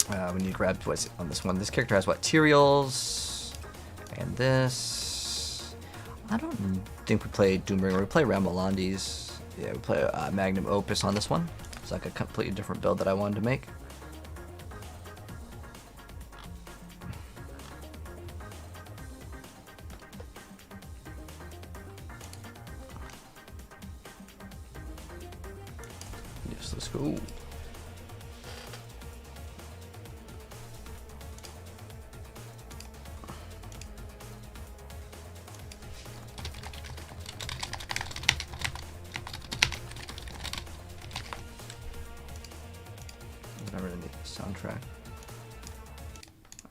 We need to grab what's on this one. This character has what? Materials. And this. I don't think we play Doombringer. We play Ramolandis. Yeah, we play Magnum Opus on this one. It's like a completely different build that I wanted to make. Yes, let's go. Soundtrack.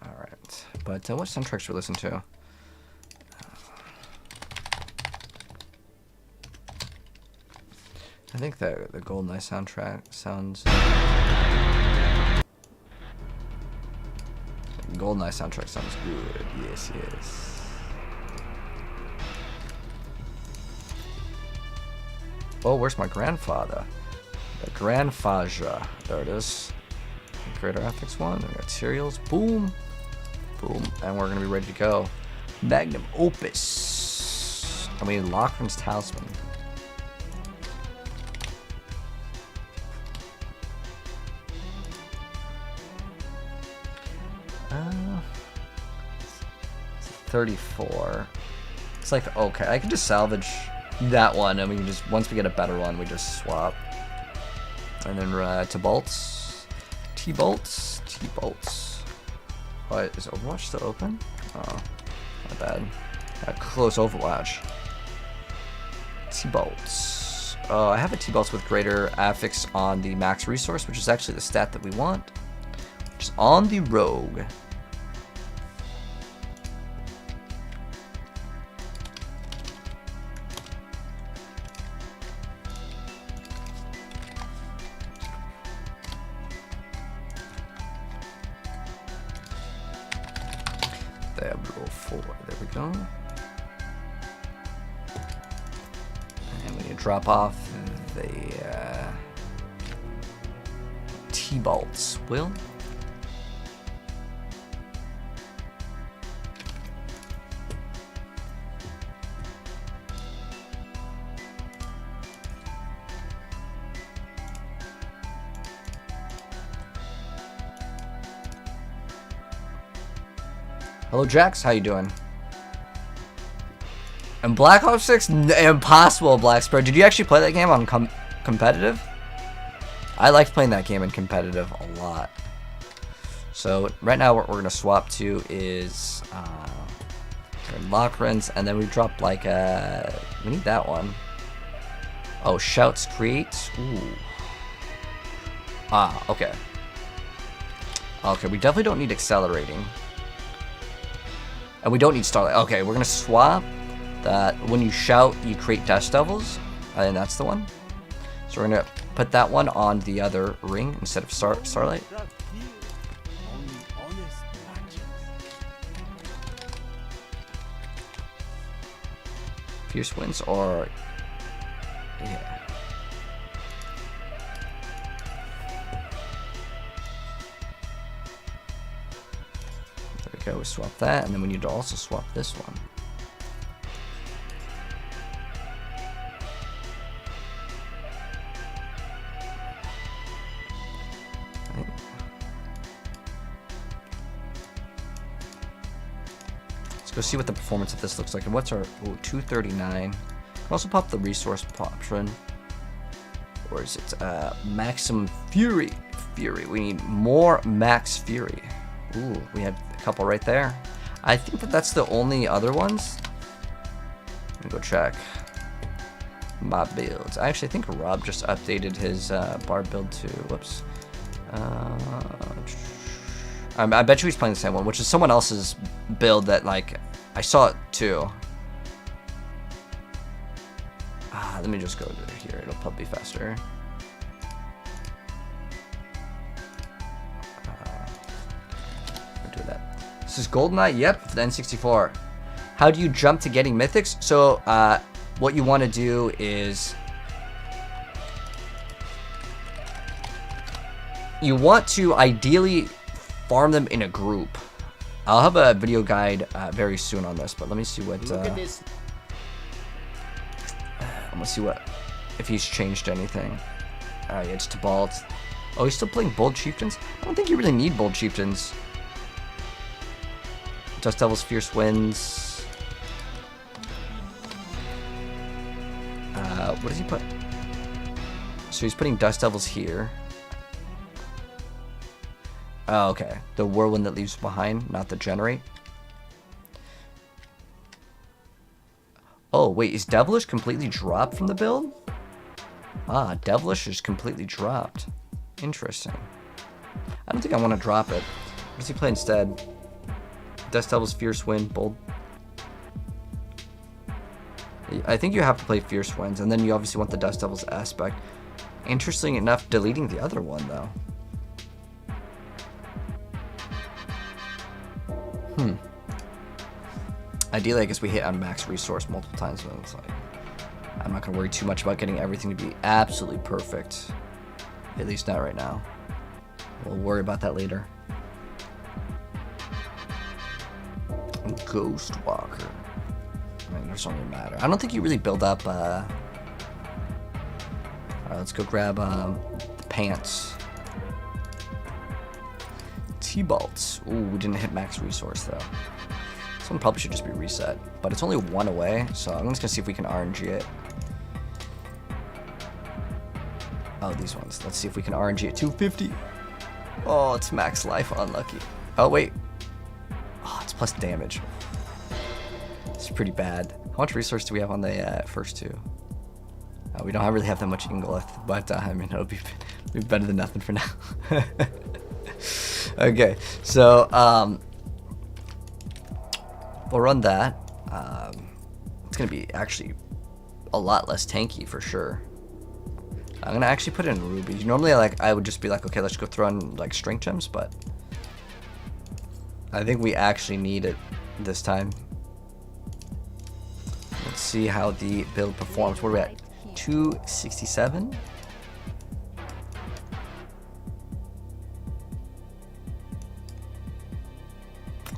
Alright, but what soundtracks should we listen to? I think the GoldenEye soundtrack sounds... GoldenEye soundtrack sounds good. Yes, yes. Oh, where's my grandfather? The grandfather. There it is. Greater Ethics 1, materials, boom, boom, and we're gonna be ready to go. Magnum Opus. I mean, Lochran's Talisman. It's 34. It's like, okay, I can just salvage that one, and we can just, once we get a better one, we just swap. And then to bolts. T-bolts. Oh, is Overwatch still open? Oh, not bad. Close Overwatch. T-bolts. Oh, I have a T-bolts with greater affix on the max resource, which is actually the stat that we want, which is on the rogue. Diablo 4, there we go. And we need to drop off the T-bolts, Will. Hello, Jax. How you doing? And Black Ops 6? Impossible, Black Sparrow. Did you actually play that game on competitive? I liked playing that game in competitive a lot. So right now what we're going to swap to is Lochran's, and then we drop like we need that one. Oh, Shouts Create. Ooh. Ah, okay. Okay, we definitely don't need Accelerating. And we don't need Starlight. Okay, we're gonna swap that. When you shout, you create Dust Devils. And that's the one. So we're gonna put that one on the other ring instead of Starlight. Fierce Winds or... yeah. Okay, we swap that, and then we need to also swap this one. Let's go see what the performance of this looks like. And what's our 239? We also pop the resource option. Or is it Maximum Fury? We need more Max Fury. Ooh, we have a couple right there. I think that that's the only other ones. Let me go check my builds. I actually think Rob just updated his bar build to, whoops. I bet you he's playing the same one, which is someone else's build that, like, I saw it too. Let me just go to here. It'll probably be faster. This is GoldenEye, yep, for the N64. How do you jump to getting mythics? So, what you want to do is you want to ideally farm them in a group. I'll have a video guide very soon on this, but let me see what. Look at this. I'm gonna see what if he's changed anything. Yeah, it's Tybalt. Oh, he's still playing Bold Chieftains? I don't think you really need Bold Chieftains. Dust Devils, Fierce Winds. What does he put? So he's putting Dust Devils here. Oh, okay. The Whirlwind that leaves behind, not the Generate. Oh, wait. Is Devilish completely dropped from the build? Ah, Devilish is completely dropped. Interesting. I don't think I want to drop it. What does he play instead? Dust Devils, Fierce Wind, Bold. I think you have to play Fierce Winds, and then you obviously want the Dust Devils aspect. Interesting enough, deleting the other one, though. Ideally, I guess we hit on max resource multiple times, but it's like, I'm not going to worry too much about getting everything to be absolutely perfect. At least not right now. We'll worry about that later. Ghost Walker. I mean, it doesn't really matter. I don't think you really build up. Alright, let's go grab the pants. T-Bolts. Ooh, we didn't hit max resource though. This one probably should just be reset, but it's only one away, so I'm just gonna see if we can RNG it. Oh, these ones. Let's see if we can RNG it. 250. Oh, it's max life. Unlucky. Oh, wait. Oh, it's plus damage. It's pretty bad. How much resource do we have on the first two? We don't really have that much Ingolith, but I mean, it'll be better than nothing for now. Okay, so we'll run that. It's gonna be actually a lot less tanky for sure. I'm gonna actually put in rubies. Normally, I would just be like, okay, let's go throw in like strength gems, but I think we actually need it this time. Let's see how the build performs. What are we at? 267.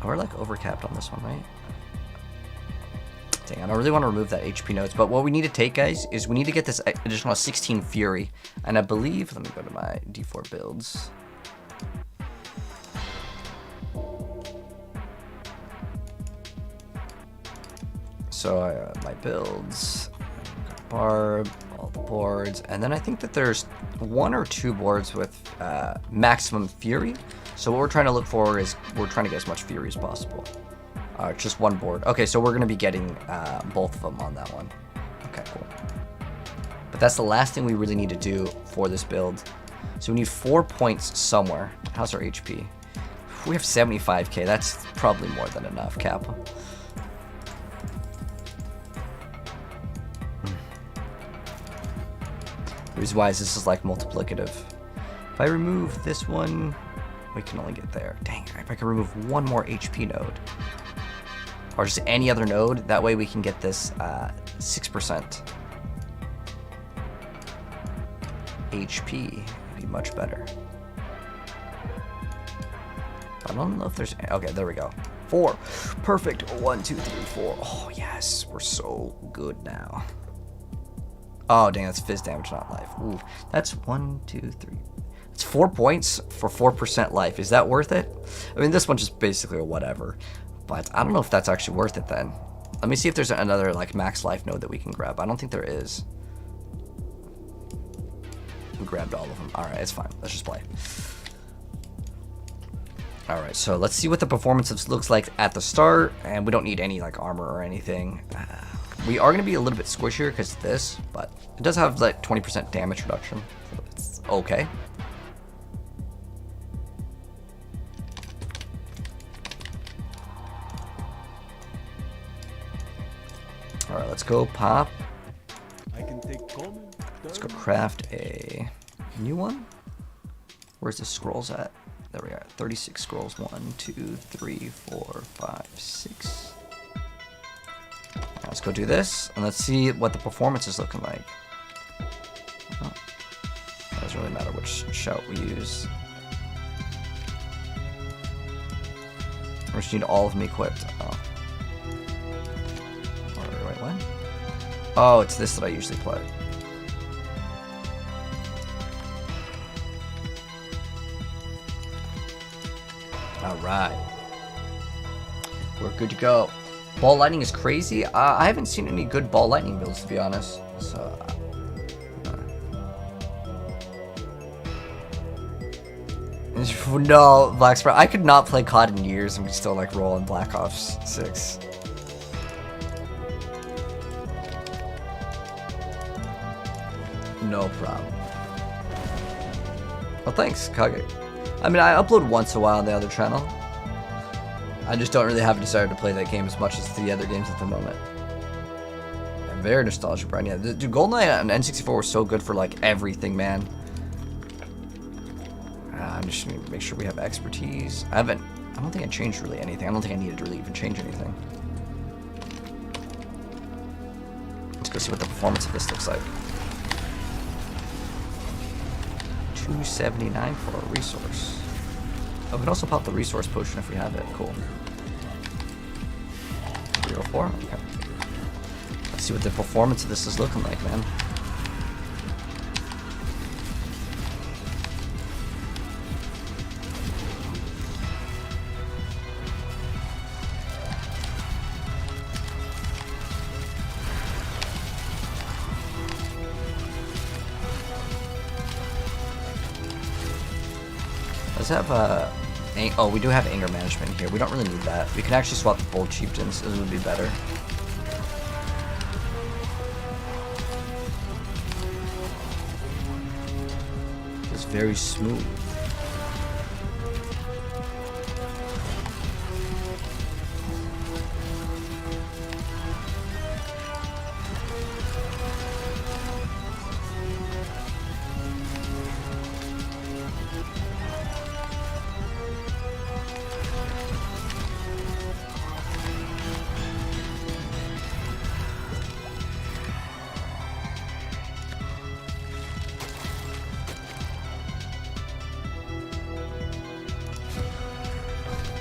Oh, we're like overcapped on this one, right? Dang, I don't really want to remove that HP nodes, but what we need to take, guys, is we need to get this additional 16 Fury. And I believe, let me go to my D4 builds. So my builds, Barb, all the boards, and then I think that there's 1 or 2 boards with maximum Fury. So what we're trying to look for is we're trying to get as much Fury as possible. Just 1 board. Okay, so we're going to be getting both of them on that one. Okay, cool. But that's the last thing we really need to do for this build. So we need 4 points somewhere. How's our HP? We have 75k. That's probably more than enough, Kappa. The reason why is this is like multiplicative. If I remove this one, we can only get there. Dang, if I can remove 1 more HP node. Or just any other node, that way we can get this 6% HP. It'd be much better. I don't know if there's... Okay, there we go. 4. Perfect. 1, 2, 3, 4. Oh, yes. We're so good now. Oh, dang, that's fizz damage, not life. Ooh, that's 1, 2, 3. It's 4 points for 4% life. Is that worth it? I mean, this one's just basically a whatever. But I don't know if that's actually worth it then. Let me see if there's another like max life node that we can grab. I don't think there is. We grabbed all of them. Alright, it's fine. Let's just play. Alright, so let's see what the performance looks like at the start. And we don't need any like armor or anything. We are going to be a little bit squishier because of this. But it does have like 20% damage reduction. So it's okay. Alright, let's go pop. Let's go craft a new one. Where's the scrolls at? There we are. 36 scrolls. 1, 2, 3, 4, 5, 6. Let's go do this, and let's see what the performance is looking like. Oh, it doesn't really matter which shout we use. I just need all of them equipped. Oh. Wait, what? Oh, it's this that I usually play. Alright. We're good to go. Ball lightning is crazy. I haven't seen any good ball lightning builds, to be honest. So, no, Black Sprout. I could not play COD in years and we still like roll in Black Ops 6. No problem. Well, thanks, Kage. I mean, I upload once in a while on the other channel. I just don't really have a desire to play that game as much as the other games at the moment. I'm very nostalgic, Brian. Yeah, dude, GoldenEye and N64 were so good for like everything, man. I'm just gonna make sure we have expertise. I don't think I changed really anything. I don't think I needed to really even change anything. Let's go see what the performance of this looks like. 279 for a resource. Oh, we can also pop the resource potion if we have it. Cool. 304? Okay. Let's see what the performance of this is looking like, man. Let's have oh, we do have anger management here. We don't really need that. We can actually swap the bold chieftains. This would be better. It's very smooth.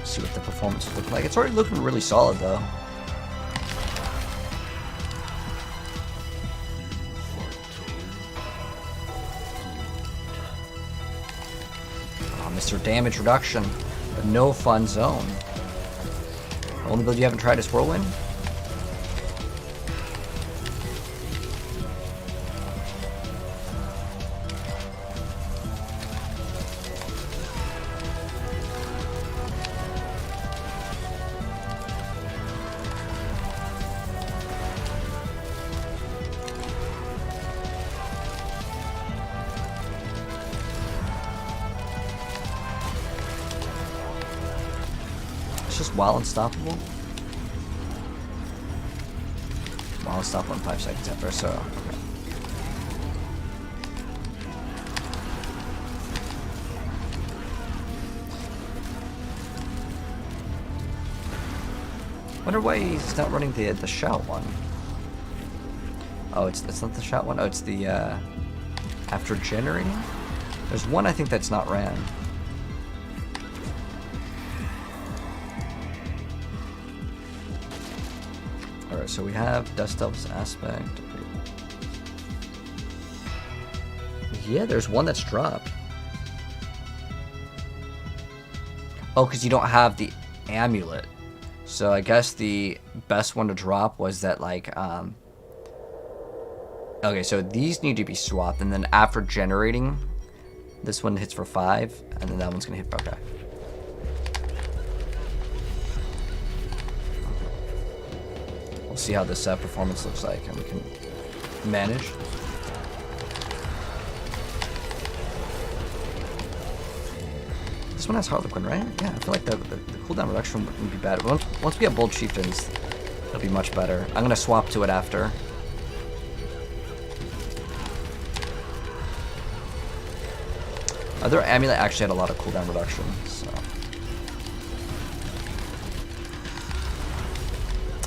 See what the performance will look like. It's already looking really solid though. Oh, Mr. Damage Reduction. A no fun zone. The only build you haven't tried is Whirlwind? Just while unstoppable? While unstoppable in 5 seconds after, so okay. Wonder why he's not running the shout one. Oh, it's not the shout one. Oh, it's the after generating. There's one I think that's not ran. Alright, so we have Dust Elf's Aspect. Yeah, there's one that's dropped. Oh, because you don't have the amulet. So I guess the best one to drop was that, like, okay, so these need to be swapped, and then after generating, this one hits for 5, and then that one's gonna hit for, okay. We'll see how this performance looks like, and we can manage. This one has Harlequin, right? Yeah, I feel like the cooldown reduction wouldn't be bad. Once we have Bold Chieftains, it'll be much better. I'm gonna swap to it after. Their amulet actually had a lot of cooldown reduction, so.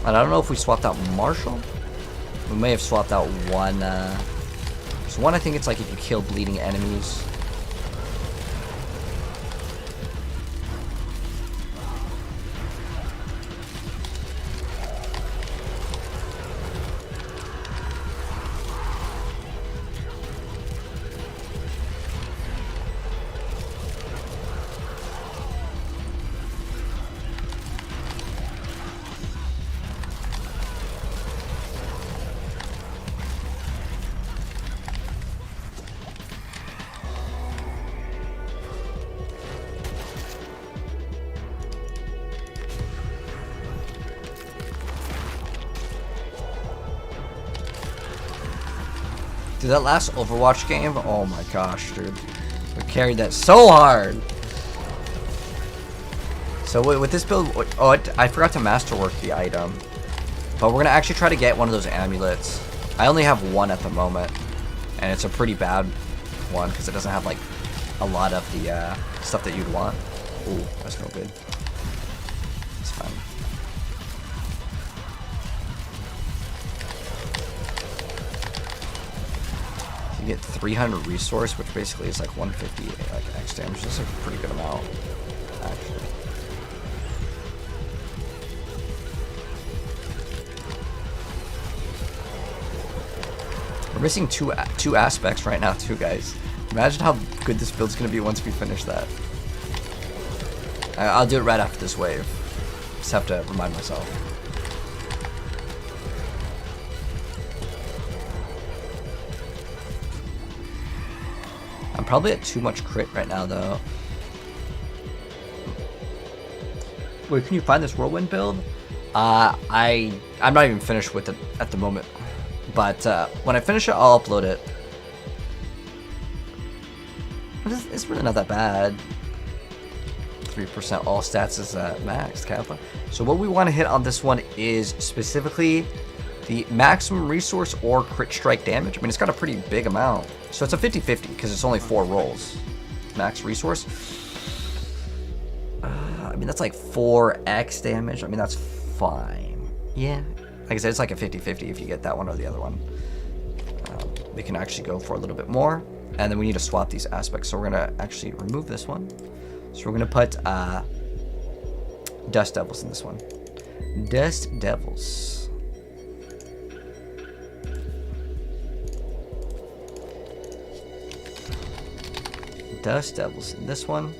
And I don't know if we swapped out Marshall. We may have swapped out one. So one, I think it's like if you kill bleeding enemies. Dude, that last Overwatch game, oh my gosh, dude. We carried that so hard. So with this build, oh, I forgot to masterwork the item. But we're going to actually try to get one of those amulets. I only have one at the moment. And it's a pretty bad one because it doesn't have like a lot of the stuff that you'd want. Ooh, that's no good. It's fine. You get 300 resource, which basically is like 150 like X damage. That's a pretty good amount, actually. We're missing two aspects right now, too, guys. Imagine how good this build's gonna be once we finish that. I'll do it right after this wave. Just have to remind myself. I'm probably at too much crit right now, though. Wait, can you find this whirlwind build? I'm not even finished with it at the moment. But when I finish it, I'll upload it. It's really not that bad. 3% all stats is max Kappa. So what we want to hit on this one is specifically the maximum resource or crit strike damage. I mean, it's got a pretty big amount. So it's a 50-50 because it's only 4 rolls. Max resource. I mean, that's like 4x damage. I mean, that's fine. Yeah. Like I said, it's like a 50-50 if you get that one or the other one. We can actually go for a little bit more. And then we need to swap these aspects. So we're going to actually remove this one. So we're going to put Dust Devils in this one. Dust Devils. Dust Devils in this one.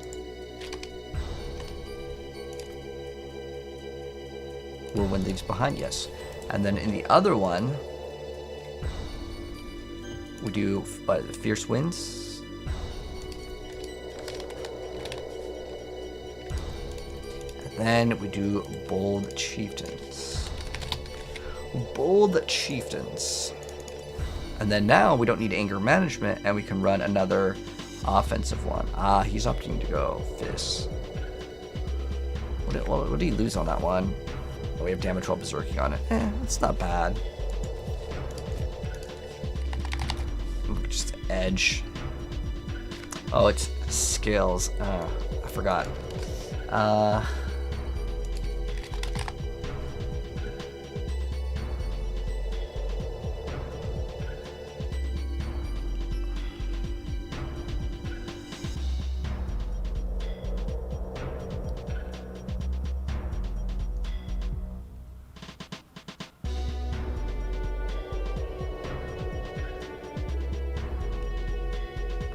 Whirlwind leaves behind, yes. And then in the other one, we do Fierce Winds. And then we do Bold Chieftains. Bold Chieftains. And then now we don't need Anger Management and we can run another offensive one. He's opting to go Fist. What did he lose on that one? Oh, we have damage while berserking on it. It's not bad. Just edge. Oh, it's skills. I forgot.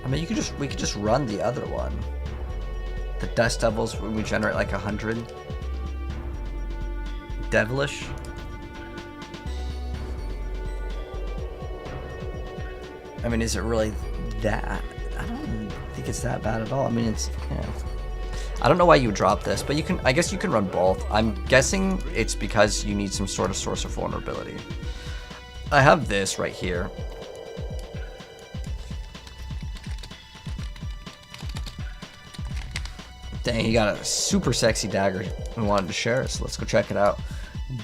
I mean, we could just run the other one. The Dust Devils, when we generate like 100. Devilish. I mean, is it really that? I don't think it's that bad at all. I mean, it's, yeah. I don't know why you would drop this, but you can, I guess you can run both. I'm guessing it's because you need some sort of source of vulnerability. I have this right here. Dang, he got a super sexy dagger and wanted to share it, so let's go check it out.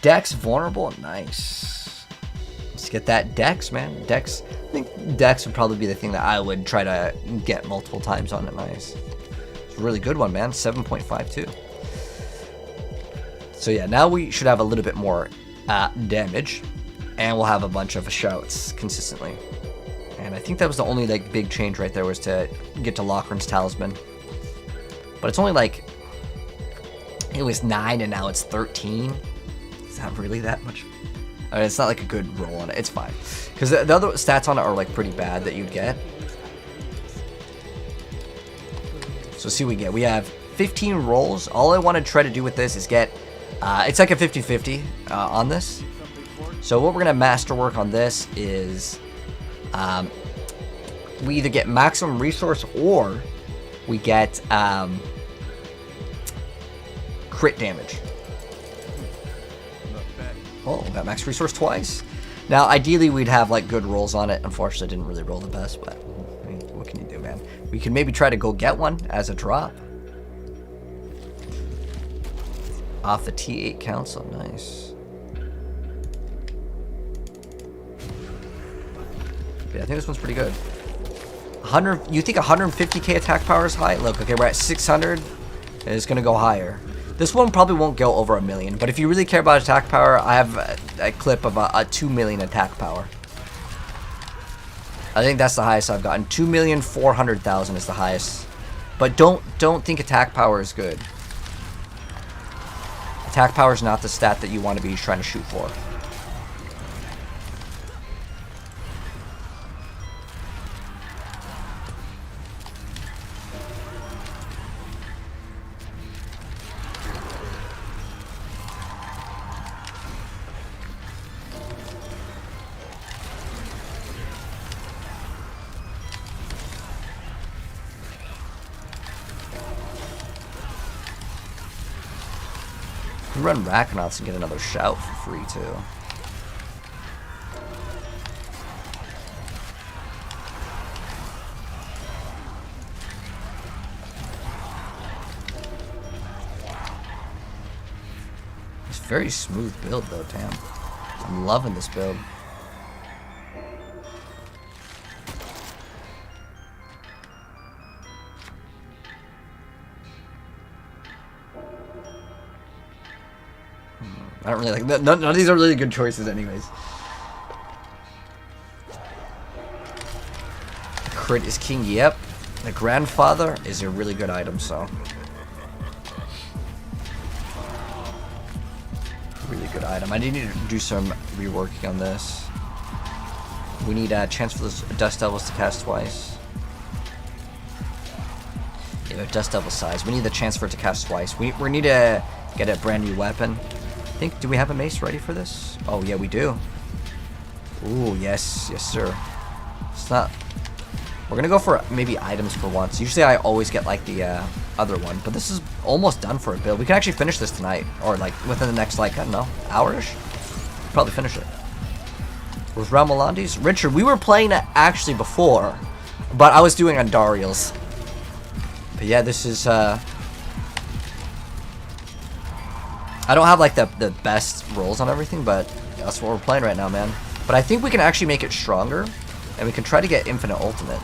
Dex vulnerable, nice. Let's get that Dex, man. Dex, I think Dex would probably be the thing that I would try to get multiple times on it. Nice. It's a really good one, man. 7.52. So yeah, now we should have a little bit more damage, and we'll have a bunch of shouts consistently. And I think that was the only like big change right there, was to get to Lochran's Talisman. But it's only like, it was 9 and now it's 13. Is that really that much? I mean, it's not like a good roll on it. It's fine. Because the other stats on it are like pretty bad that you'd get. So see what we get. We have 15 rolls. All I want to try to do with this is get, it's like a 50-50 on this. So what we're going to masterwork on this is, we either get maximum resource or we get crit damage. Oh, we got max resource twice. Now, ideally, we'd have like good rolls on it. Unfortunately, I didn't really roll the best, but I mean, what can you do, man? We can maybe try to go get one as a drop. Off the T8 council, nice. Yeah, I think this one's pretty good. 100. You think 150k attack power is high? Look, okay, we're at 600. And it's gonna go higher. This one probably won't go over 1 million, but if you really care about attack power, I have a clip of a 2 million attack power. I think that's the highest I've gotten. 2,400,000 is the highest. But don't think attack power is good. Attack power is not the stat that you want to be trying to shoot for. You run Rakanauts and get another shout for free too. It's a very smooth build though, Tam. I'm loving this build. I don't really like none of these are really good choices anyways. Crit is king, yep. The grandfather is a really good item, so. Really good item. I need to do some reworking on this. We need a chance for those Dust Devils to cast twice. Yeah, Dust Devil size. We need the chance for it to cast twice. We need to get a brand new weapon. Do we have a mace ready for this? Oh yeah, we do. Ooh, yes, yes sir. It's not. We're gonna go for maybe items for once. Usually I always get like the other one, but this is almost done for a build. We can actually finish this tonight, or like within the next like I don't know, hour-ish. Probably finish it. With Ramolandis, Richard, we were playing it actually before, but I was doing Andariel's. But yeah, this is I don't have like the best rolls on everything, but that's what we're playing right now, man. But I think we can actually make it stronger, and we can try to get infinite ultimate.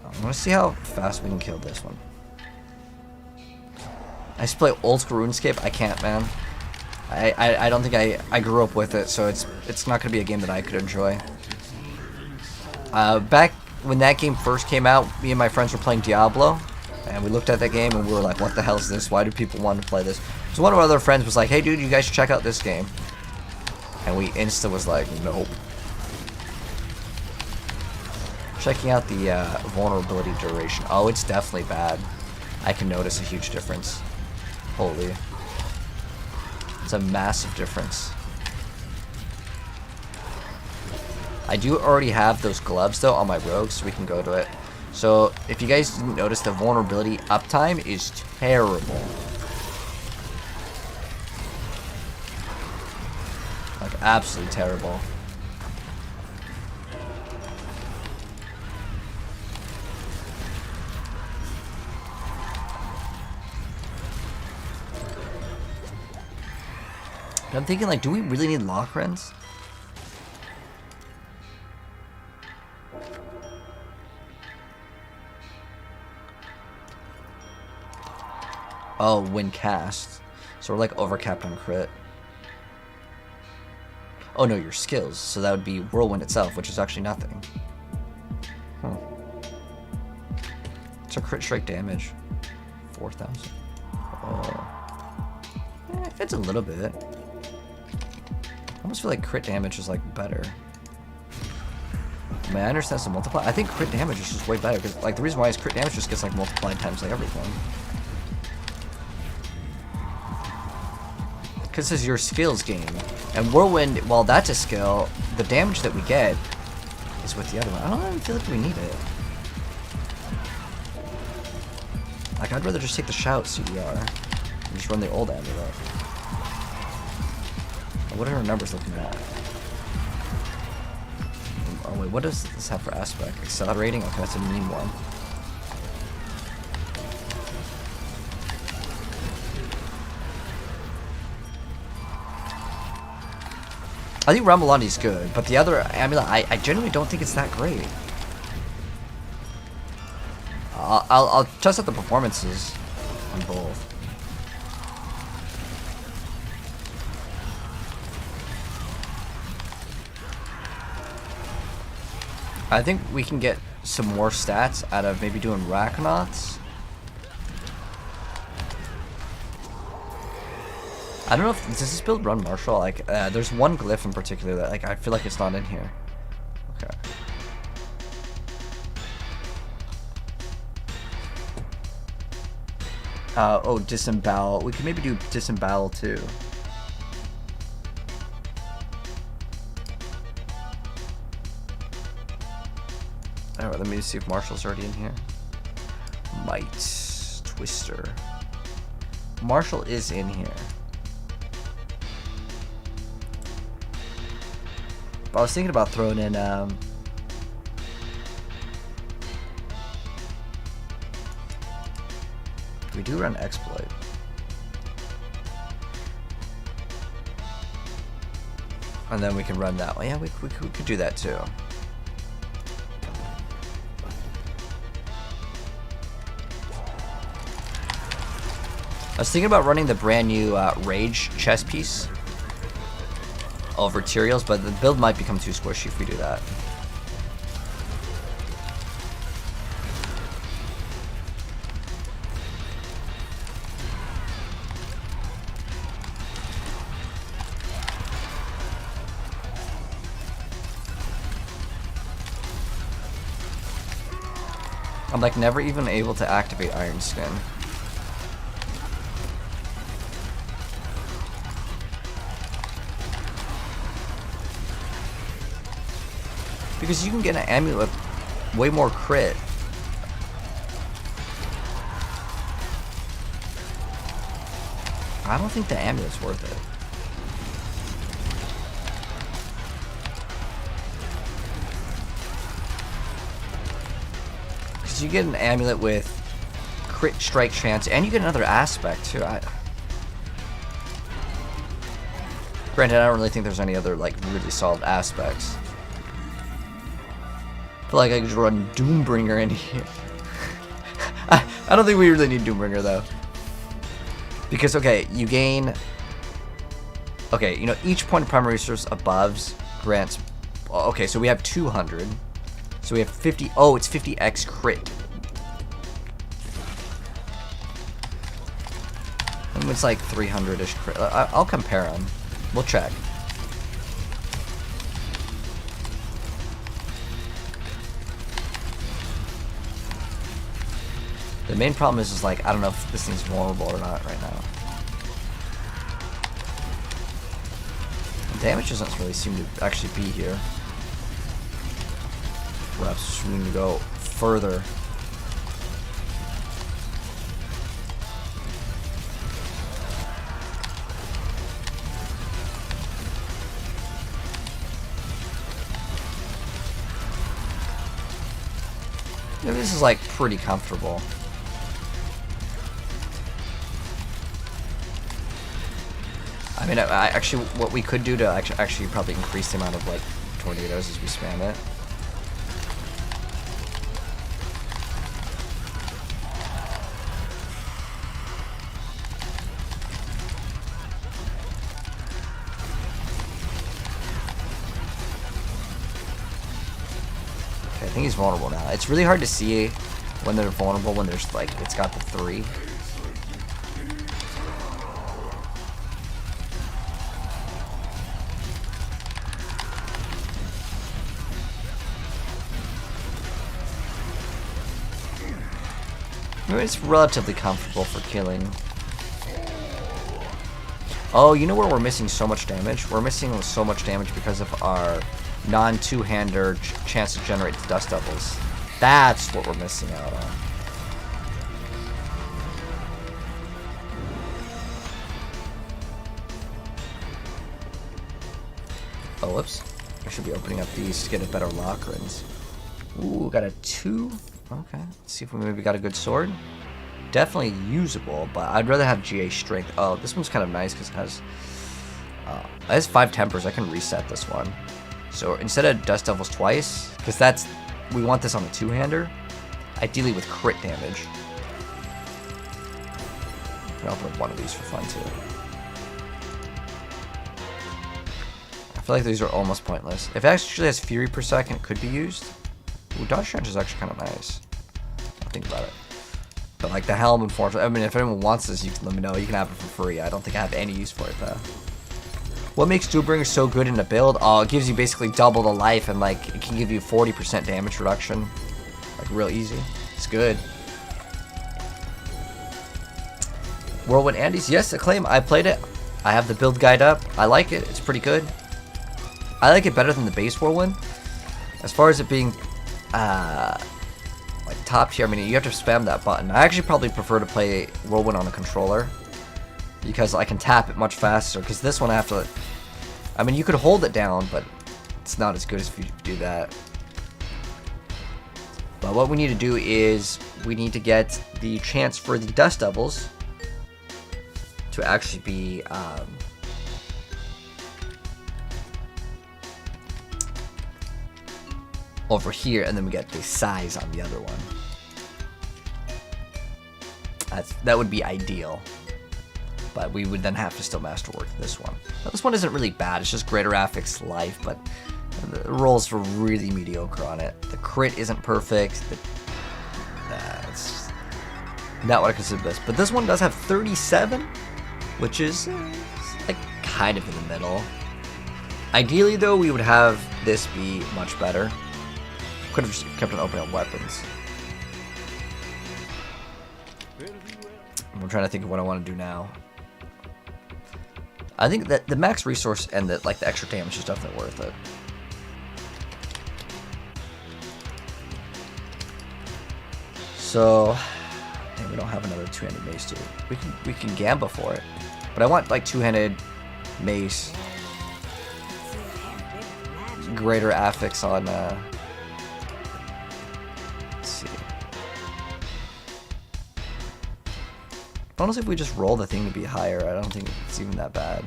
I want to see how fast we can kill this one. I used to play old school RuneScape. I can't, man. I don't think I grew up with it, so it's not gonna be a game that I could enjoy. Back when that game first came out, me and my friends were playing Diablo, and we looked at that game and we were like, what the hell is this? Why do people want to play this? So one of our other friends was like, hey dude, you guys should check out this game. And we insta was like, nope. Checking out the vulnerability duration. Oh, it's definitely bad. I can notice a huge difference. Holy. It's a massive difference. I do already have those gloves though on my rogue, so we can go to it. So if you guys didn't notice, the vulnerability uptime is terrible. Like absolutely terrible. But I'm thinking like, do we really need Lockrens? Oh, when cast. So we're like overcapped on crit. Oh no, your skills. So that would be Whirlwind itself, which is actually nothing. Huh. What's our crit strike damage? 4,000. Oh. It's a little bit. I almost feel like crit damage is like better. I mean, I understand it's a multiply. I think crit damage is just way better, because like the reason why is crit damage just gets like multiplied times like everything. Because this is your skills game. And Whirlwind, while that's a skill, the damage that we get is with the other one. I don't even feel like we need it. Like, I'd rather just take the shout CDR and just run the old amulet. What are our numbers looking at? Oh wait, what does this have for aspect? Accelerating? Okay, that's a mean one. I think Ramalani's good, but the other amulet, I genuinely don't think it's that great. I'll test out the performances on both. I think we can get some more stats out of maybe doing Rakonauts. I don't know if does this build run Marshall. Like, there's one glyph in particular that like I feel like it's not in here. Okay. Oh, disembowel. We can maybe do disembowel too. Alright, let me see if Marshall's already in here. Might. Twister. Marshall is in here. But I was thinking about throwing in, we do run exploit. And then we can run that one. Yeah, we could do that too. I was thinking about running the brand new Rage chess piece over Tyrael's, but the build might become too squishy if we do that. I'm like never even able to activate Iron Skin. Because you can get an amulet with way more crit. I don't think the amulet's worth it. Because you get an amulet with crit strike chance, and you get another aspect too. Granted, I don't really think there's any other like really solid aspects. I feel like I could just run Doombringer in here. I don't think we really need Doombringer though. Because, okay, you gain... Okay, you know, each point of primary resource above grants... Okay, so we have 200. So we have 50... Oh, it's 50x crit. And it's like 300-ish crit. I'll compare them. We'll check. The main problem is like, I don't know if this thing's vulnerable or not right now. The damage doesn't really seem to actually be here. Perhaps we need to go further. Yeah, this is like pretty comfortable. I mean, I actually, what we could do to actually probably increase the amount of, like, tornadoes as we spam it. Okay, I think he's vulnerable now. It's really hard to see when they're vulnerable when there's, like, it's got the 3. It's relatively comfortable for killing. Oh, you know where we're missing so much damage? We're missing so much damage because of our non-two-hander chance to generate the dust devils. That's what we're missing out on. Whoops. I should be opening up these to get a better lock runs. Ooh, got a 2. Okay, let's see if we maybe got a good sword. Definitely usable, but I'd rather have GA strength. Oh, this one's kind of nice because it has 5 tempers. I can reset this one. So instead of Dust Devils twice, because we want this on a 2-hander, ideally with crit damage. I can open up one of these for fun too. I feel like these are almost pointless. If it actually has Fury per second, it could be used. Ooh, Dodge Trench is actually kind of nice. I'll think about it. But like the helm and form, I mean, if anyone wants this, you can let me know. You can have it for free. I don't think I have any use for it though. What makes Duelbringer so good in a build? Oh, it gives you basically double the life, and like it can give you 40% damage reduction, like real easy. It's good. Whirlwind Andes, yes, Acclaim. I played it. I have the build guide up. I like it. It's pretty good. I like it better than the base Whirlwind. As far as it being like top tier, I mean, you have to spam that button. I actually probably prefer to play Whirlwind on a controller because I can tap it much faster. Because this one I have to, I mean, you could hold it down, but it's not as good as if you do that. But what we need to do is we need to get the chance for the Dust Devils to actually be over here, and then we get the size on the other one. That would be ideal, but we would then have to still masterwork this one. Now, this one isn't really bad. It's just greater affix life, but the rolls were really mediocre on it. The crit isn't perfect. It's not what I consider this. But this one does have 37, which is like kind of in the middle. Ideally, though, we would have this be much better. Could have just kept on opening up weapons. I'm trying to think of what I want to do now. I think that the max resource and the extra damage is definitely worth it. So, and we don't have another two-handed mace, dude. We can Gamba for it, but I want like two-handed mace, greater affix on. Let's see. Honestly, if we just roll the thing to be higher, I don't think it's even that bad.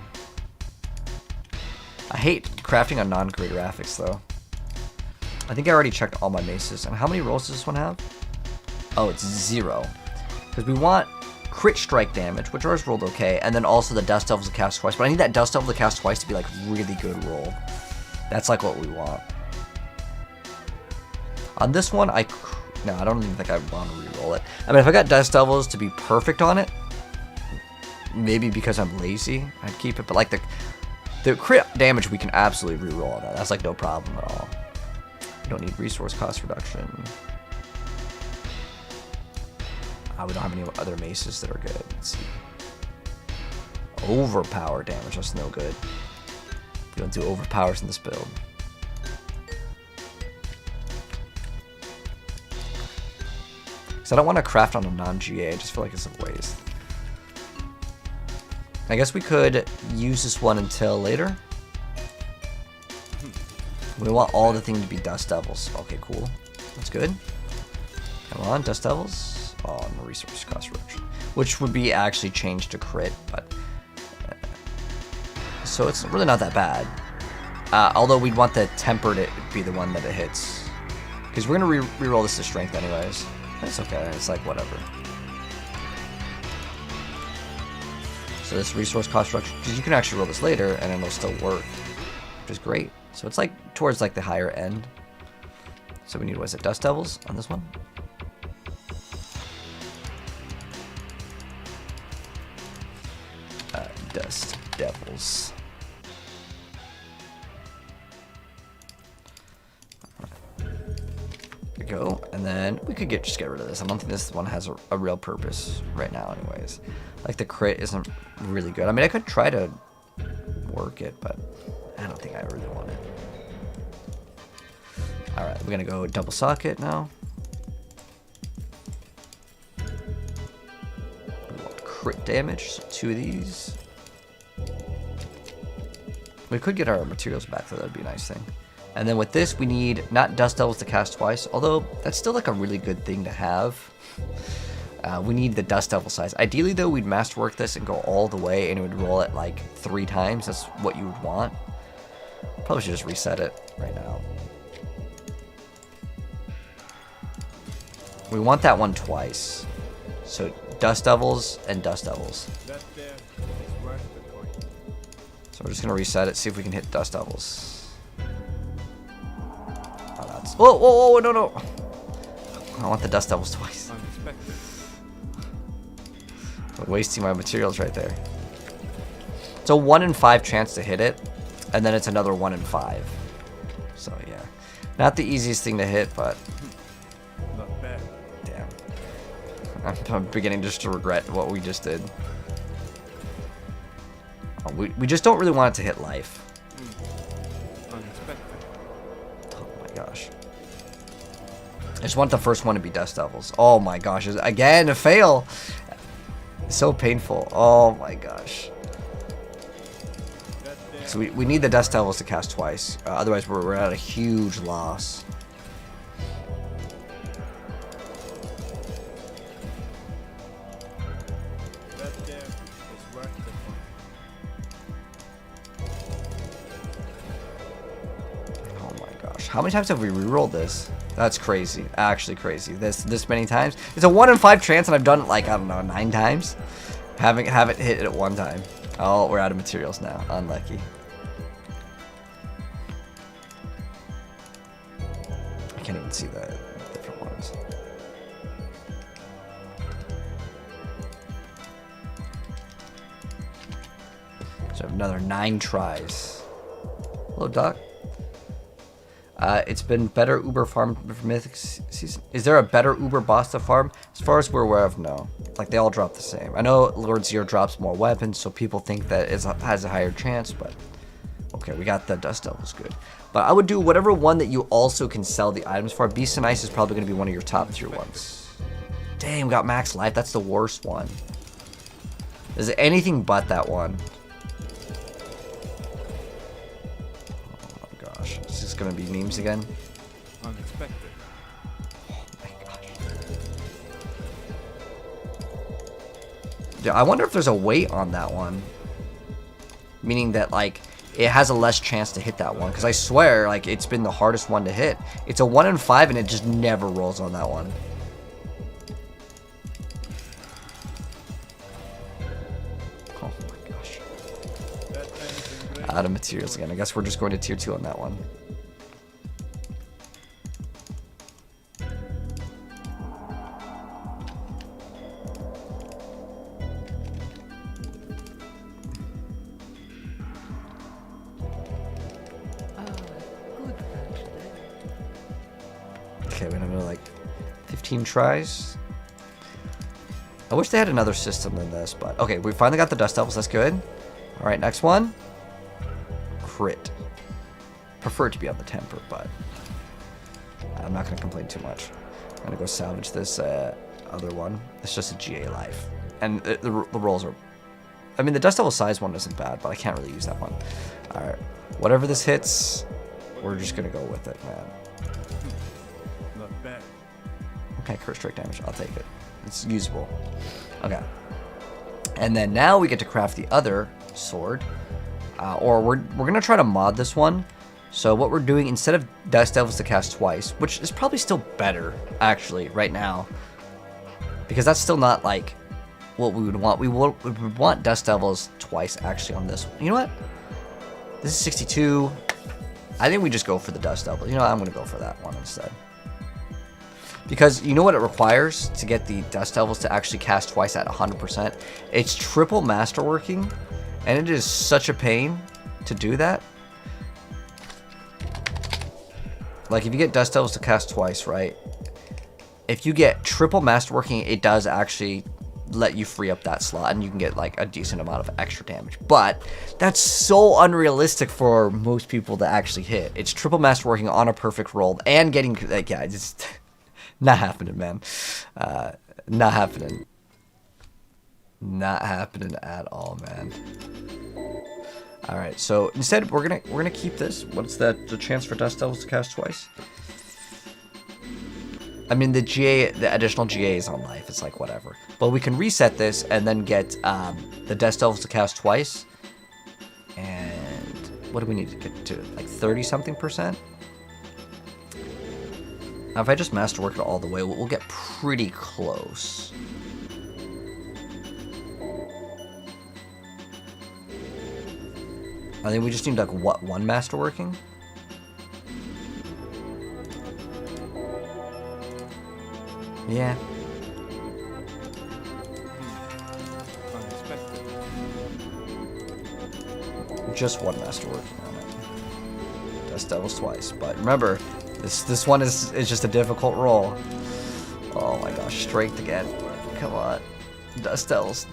I hate crafting on non-greater affix though. I think I already checked all my maces. And how many rolls does this one have? Oh, it's 0. Because we want crit strike damage, which ours rolled okay, and then also the Dust Devils to cast twice. But I need that Dust Devil to cast twice to be like really good roll. That's like what we want. On this one, no, I don't even think I want to re-roll it. I mean, if I got Dust Devils to be perfect on it, maybe because I'm lazy, I'd keep it. But like the crit damage, we can absolutely re-roll on that. That's like no problem at all. We don't need resource cost reduction. We don't have any other maces that are good. Let's see. Overpower damage, that's no good. We don't do overpowers in this build. Because I don't want to craft on a non-GA, I just feel like it's a waste. I guess we could use this one until later. We want all the thing to be Dust Devils. Okay, cool. That's good. Come on, Dust Devils. Oh, no resource cost reduction. Which would be actually changed to crit, but... so it's really not that bad. Although we'd want the temper to be the one that it hits. Because we're going to re-roll this to strength anyways. That's okay, it's like whatever. So this resource cost reduction, because you can actually roll this later and it'll still work. Which is great. So it's like towards like the higher end. So we need, what is it, Dust Devils on this one? Dust Devils. There we go. And then we could just get rid of this. I don't think this one has a real purpose right now anyways. Like the crit isn't really good. I mean, I could try to work it, but I don't think I really want it. Alright, we're gonna go double socket now. We want crit damage, so 2 of these. We could get our materials back, though. That'd be a nice thing. And then with this, we need not Dust Devils to cast twice, although that's still like a really good thing to have. We need the Dust Devil size. Ideally, though, we'd masterwork this and go all the way, and it would roll it like 3 times. That's what you would want. Probably should just reset it right now. We want that one twice. So Dust Devils and Dust Devils. So we're just gonna reset it, see if we can hit Dust Devils. Oh, that's... Whoa, whoa, whoa, no, no. I want the Dust Devils twice. I'm wasting my materials right there. It's a 1 in 5 chance to hit it, and then it's another 1 in 5. So yeah, not the easiest thing to hit, but Not bad. damn, I'm beginning just to regret what we just did. Oh, we just don't really want it to hit life. Unexpected. Oh my gosh. I just want the first one to be Dust Devils. Oh my gosh, again a fail. So painful. Oh my gosh. So we need the Dust Devils to cast twice. Otherwise, we're at a huge loss. Oh my gosh. How many times have we rerolled this? That's crazy. Actually crazy. This many times. It's a 1 in 5 chance, and I've done it like, I don't know, 9 times. Haven't hit it at 1 time. Oh, we're out of materials now. Unlucky. I can't even see the different ones. So another 9 tries. Hello, Doc. It's been better Uber farm for Mythic season. Is there a better Uber boss to farm? As far as we're aware of, no. Like, they all drop the same. I know Lord Zero drops more weapons, so people think that it has a higher chance, but... Okay, we got the Dust Devils, good. But I would do whatever one that you also can sell the items for. Beast and Ice is probably going to be one of your top tier ones. Dang, we got max life. That's the worst one. Is it anything but that one? Is this gonna be memes again? Unexpected. Oh my gosh. Yeah, I wonder if there's a weight on that one. Meaning that, like, it has a less chance to hit that one. Because I swear, like, it's been the hardest one to hit. It's a 1 in 5 and it just never rolls on that one. Oh my gosh. Out of materials again. I guess we're just going to tier 2 on that one. Okay, we have another like 15 tries. I wish they had another system than this, but okay, we finally got the Dust Devils. That's good. All right, next one. Crit. Prefer it to be on the temper, but I'm not going to complain too much. I'm going to go salvage this other one. It's just a GA life. And the rolls are... I mean, the Dust Devil size one isn't bad, but I can't really use that one. All right. Whatever this hits, we're just going to go with it, man. Not bad. Okay, curse strike damage. I'll take it. It's usable. Okay. And then now we get to craft the other sword. Or we're going to try to mod this one. So what we're doing, instead of Dust Devils to cast twice, which is probably still better, actually, right now. Because that's still not, like, what we would want. We would want Dust Devils twice, actually, on this one. You know what? This is 62. I think we just go for the Dust Devils. You know what? I'm going to go for that one instead. Because you know what it requires to get the Dust Devils to actually cast twice at 100%? It's triple masterworking, and it is such a pain to do that. Like, if you get Dust Devils to cast twice, right? If you get triple masterworking, it does actually let you free up that slot, and you can get, like, a decent amount of extra damage. But that's so unrealistic for most people to actually hit. It's triple masterworking on a perfect roll, and getting, like, yeah, just... Not happening, man. Not happening. Not happening at all, man. All right, so instead we're gonna keep this. What's that? The chance for Dust Devils to cast twice? I mean, the additional GA is on life. It's like whatever. But we can reset this and then get the Dust Devils to cast twice. And what do we need to get to? Like 30-something%? Now, if I just masterwork it all the way, we'll get pretty close. I think we just need like what, one masterworking? Yeah. Unexpected. Just one masterworking on it. Dust Devils twice, but remember, this one is just a difficult roll. Oh my gosh, strength again. Come on, Dust Devils.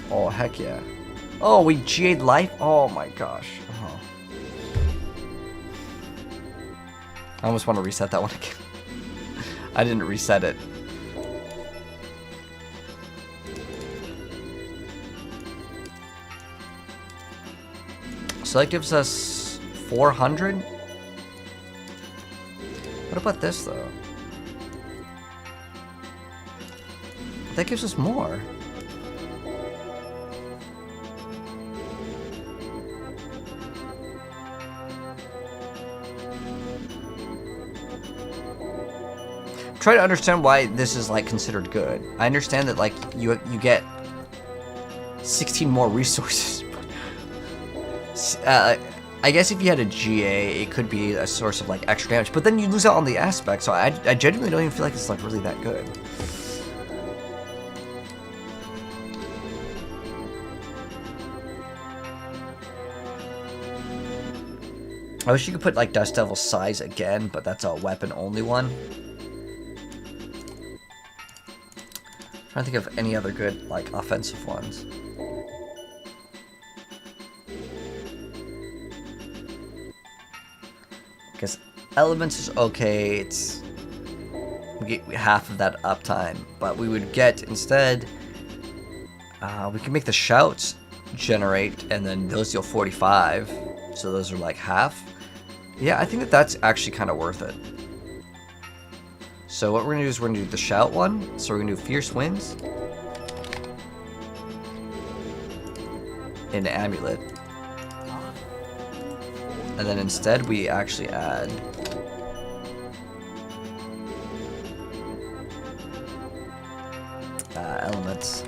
Oh heck yeah! Oh, we GA'd life. Oh my gosh. Oh. I almost want to reset that one again. I didn't reset it. So that gives us 400. What about this though? That gives us more. Try to understand why this is like considered good. I understand that like you get 16 more resources. I guess if you had a GA, it could be a source of like extra damage, but then you lose out on the aspect. So I genuinely don't even feel like it's like really that good. I wish you could put like Dust Devil size again, but that's a weapon only one. I'm trying to think of any other good like offensive ones. Because elements is okay. It's we get half of that uptime, but we would get instead. We can make the shouts generate, and then those deal 45. So those are like half. Yeah, I think that that's actually kind of worth it. So what we're going to do is we're going to do the shout one. So we're going to do Fierce Winds. Into Amulet. And then instead we actually add... elements.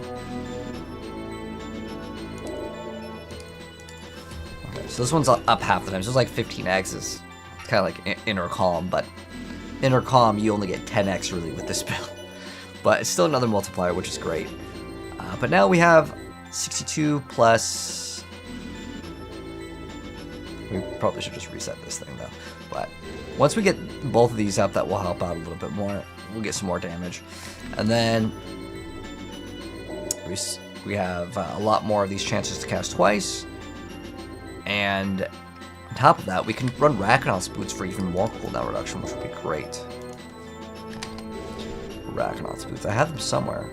Okay, so this one's up half the time. So it's like 15x is kind of like Inner Calm, but Inner Calm you only get 10x really with this build. But it's still another multiplier, which is great. But now we have 62 plus... We probably should just reset this thing though. But once we get both of these up, that will help out a little bit more. We'll get some more damage. And then we have a lot more of these chances to cast twice. And on top of that, we can run Rakanon's Boots for even more cooldown reduction, which would be great. Rakanon's Boots. I have them somewhere.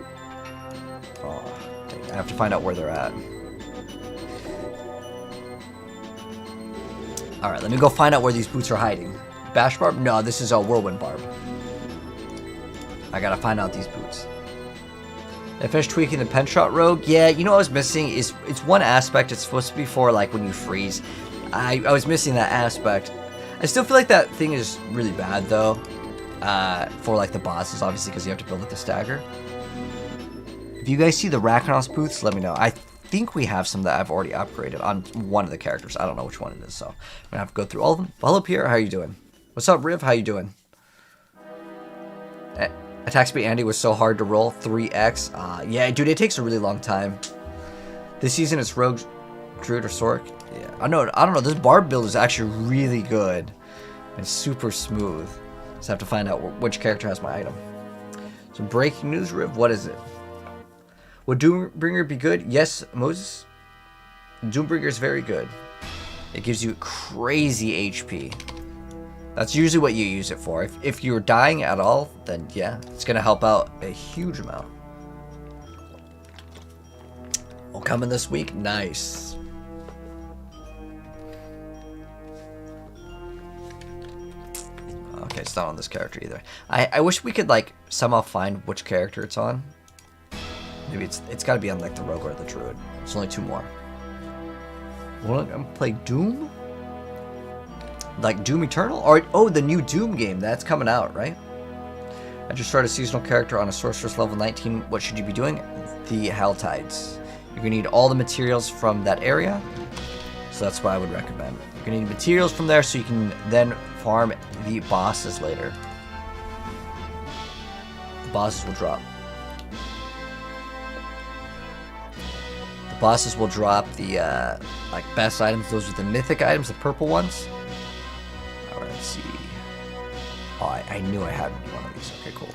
Oh, dang, I have to find out where they're at. Alright, let me go find out where these boots are hiding. Bash Barb? No, this is a Whirlwind Barb. I gotta find out these boots. I finished tweaking the Pen Shot Rogue. Yeah, you know what I was missing is it's one aspect. It's supposed to be for like when you freeze. I was missing that aspect. I still feel like that thing is really bad though. For like the bosses, obviously, because you have to build with the stagger. If you guys see the Rakanon's boots, let me know. I think we have some that I've already upgraded on one of the characters. I don't know which one it is, so I'm gonna have to go through all of them. Hello, Pierre. How are you doing? What's up, Riv? How you doing? Attack speed Andy was so hard to roll. 3x. Yeah, dude, it takes a really long time. This season it's Rogue, Druid, or Sork. Yeah, I don't know. This Barb build is actually really good. It's super smooth. Just have to find out which character has my item. So breaking news, Riv. What is it? Would Doombringer be good? Yes, Moses. Doombringer is very good. It gives you crazy HP. That's usually what you use it for. If you're dying at all, then yeah, it's going to help out a huge amount. Oh, coming this week? Nice. Okay, it's not on this character either. I wish we could, like, somehow find which character it's on. Maybe it's got to be on, like, the Rogue or the Druid. There's only 2 more. Well, I'm gonna play Doom? Like Doom Eternal? Or, oh, the new Doom game. That's coming out, right? I just started a seasonal character on a sorceress level 19. What should you be doing? The Helltides. You're gonna need all the materials from that area. So that's what I would recommend. You're gonna need materials from there so you can then farm the bosses later. The bosses will drop. The bosses will drop the like best items. Those are the mythic items, the purple ones. Alright, let's see. Oh, I knew I had one of these. Okay, cool.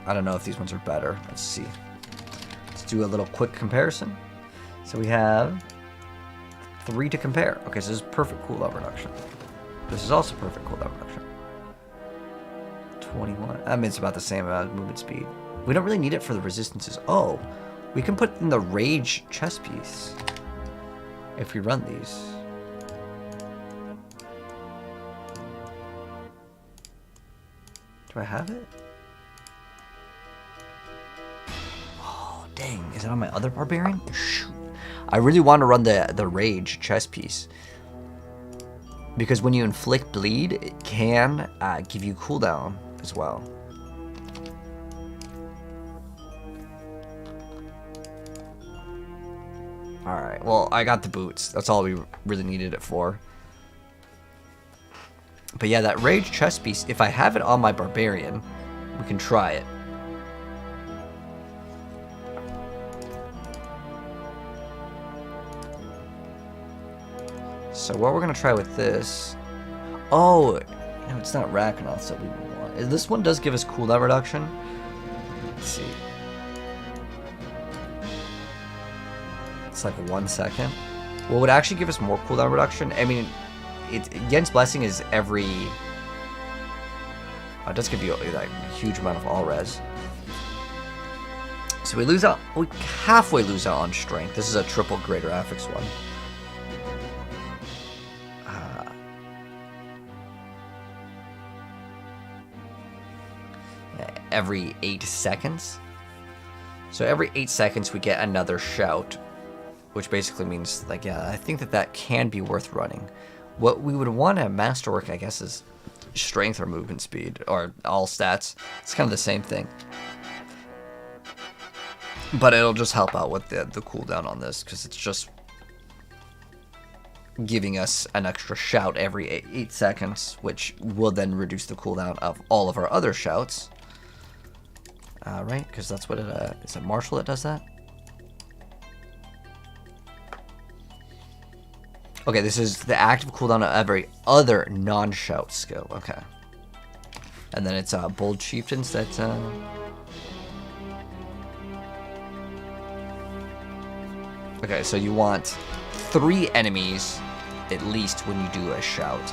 I don't know if these ones are better. Let's see. Let's do a little quick comparison. So we have 3 to compare. Okay, so this is perfect cooldown reduction. This is also perfect cooldown reduction. 21. I mean, it's about the same amount of movement speed. We don't really need it for the resistances. Oh, we can put in the rage chest piece if we run these. Do I have it? Oh, dang. Is it on my other barbarian? Shoot. I really want to run the rage chest piece. Because when you inflict bleed, it can give you cooldown as well. Alright, well, I got the boots. That's all we really needed it for. But yeah, that rage chest piece, if I have it on my barbarian, we can try it. So what we're going to try with this... Oh, no, it's not Ragnarok that we want. This one does give us cooldown reduction. Let's see. It's like 1 second. What would actually give us more cooldown reduction? I mean, Yen's Blessing is every... Oh, it does give you like a huge amount of all res. So we lose out... We halfway lose out on strength. This is a triple greater affix one. Every 8 seconds. So every 8 seconds we get another shout, which basically means, like, yeah, I think that can be worth running. What we would want to masterwork, I guess, is strength or movement speed, or all stats. It's kind of the same thing. But it'll just help out with the cooldown on this, because it's just giving us an extra shout every 8 seconds, which will then reduce the cooldown of all of our other shouts. Right? Because that's what it, is it Marshall that does that? Okay, this is the active cooldown of every other non-shout skill. Okay. And then it's Bold Chieftains that... Okay, so you want 3 enemies at least when you do a shout.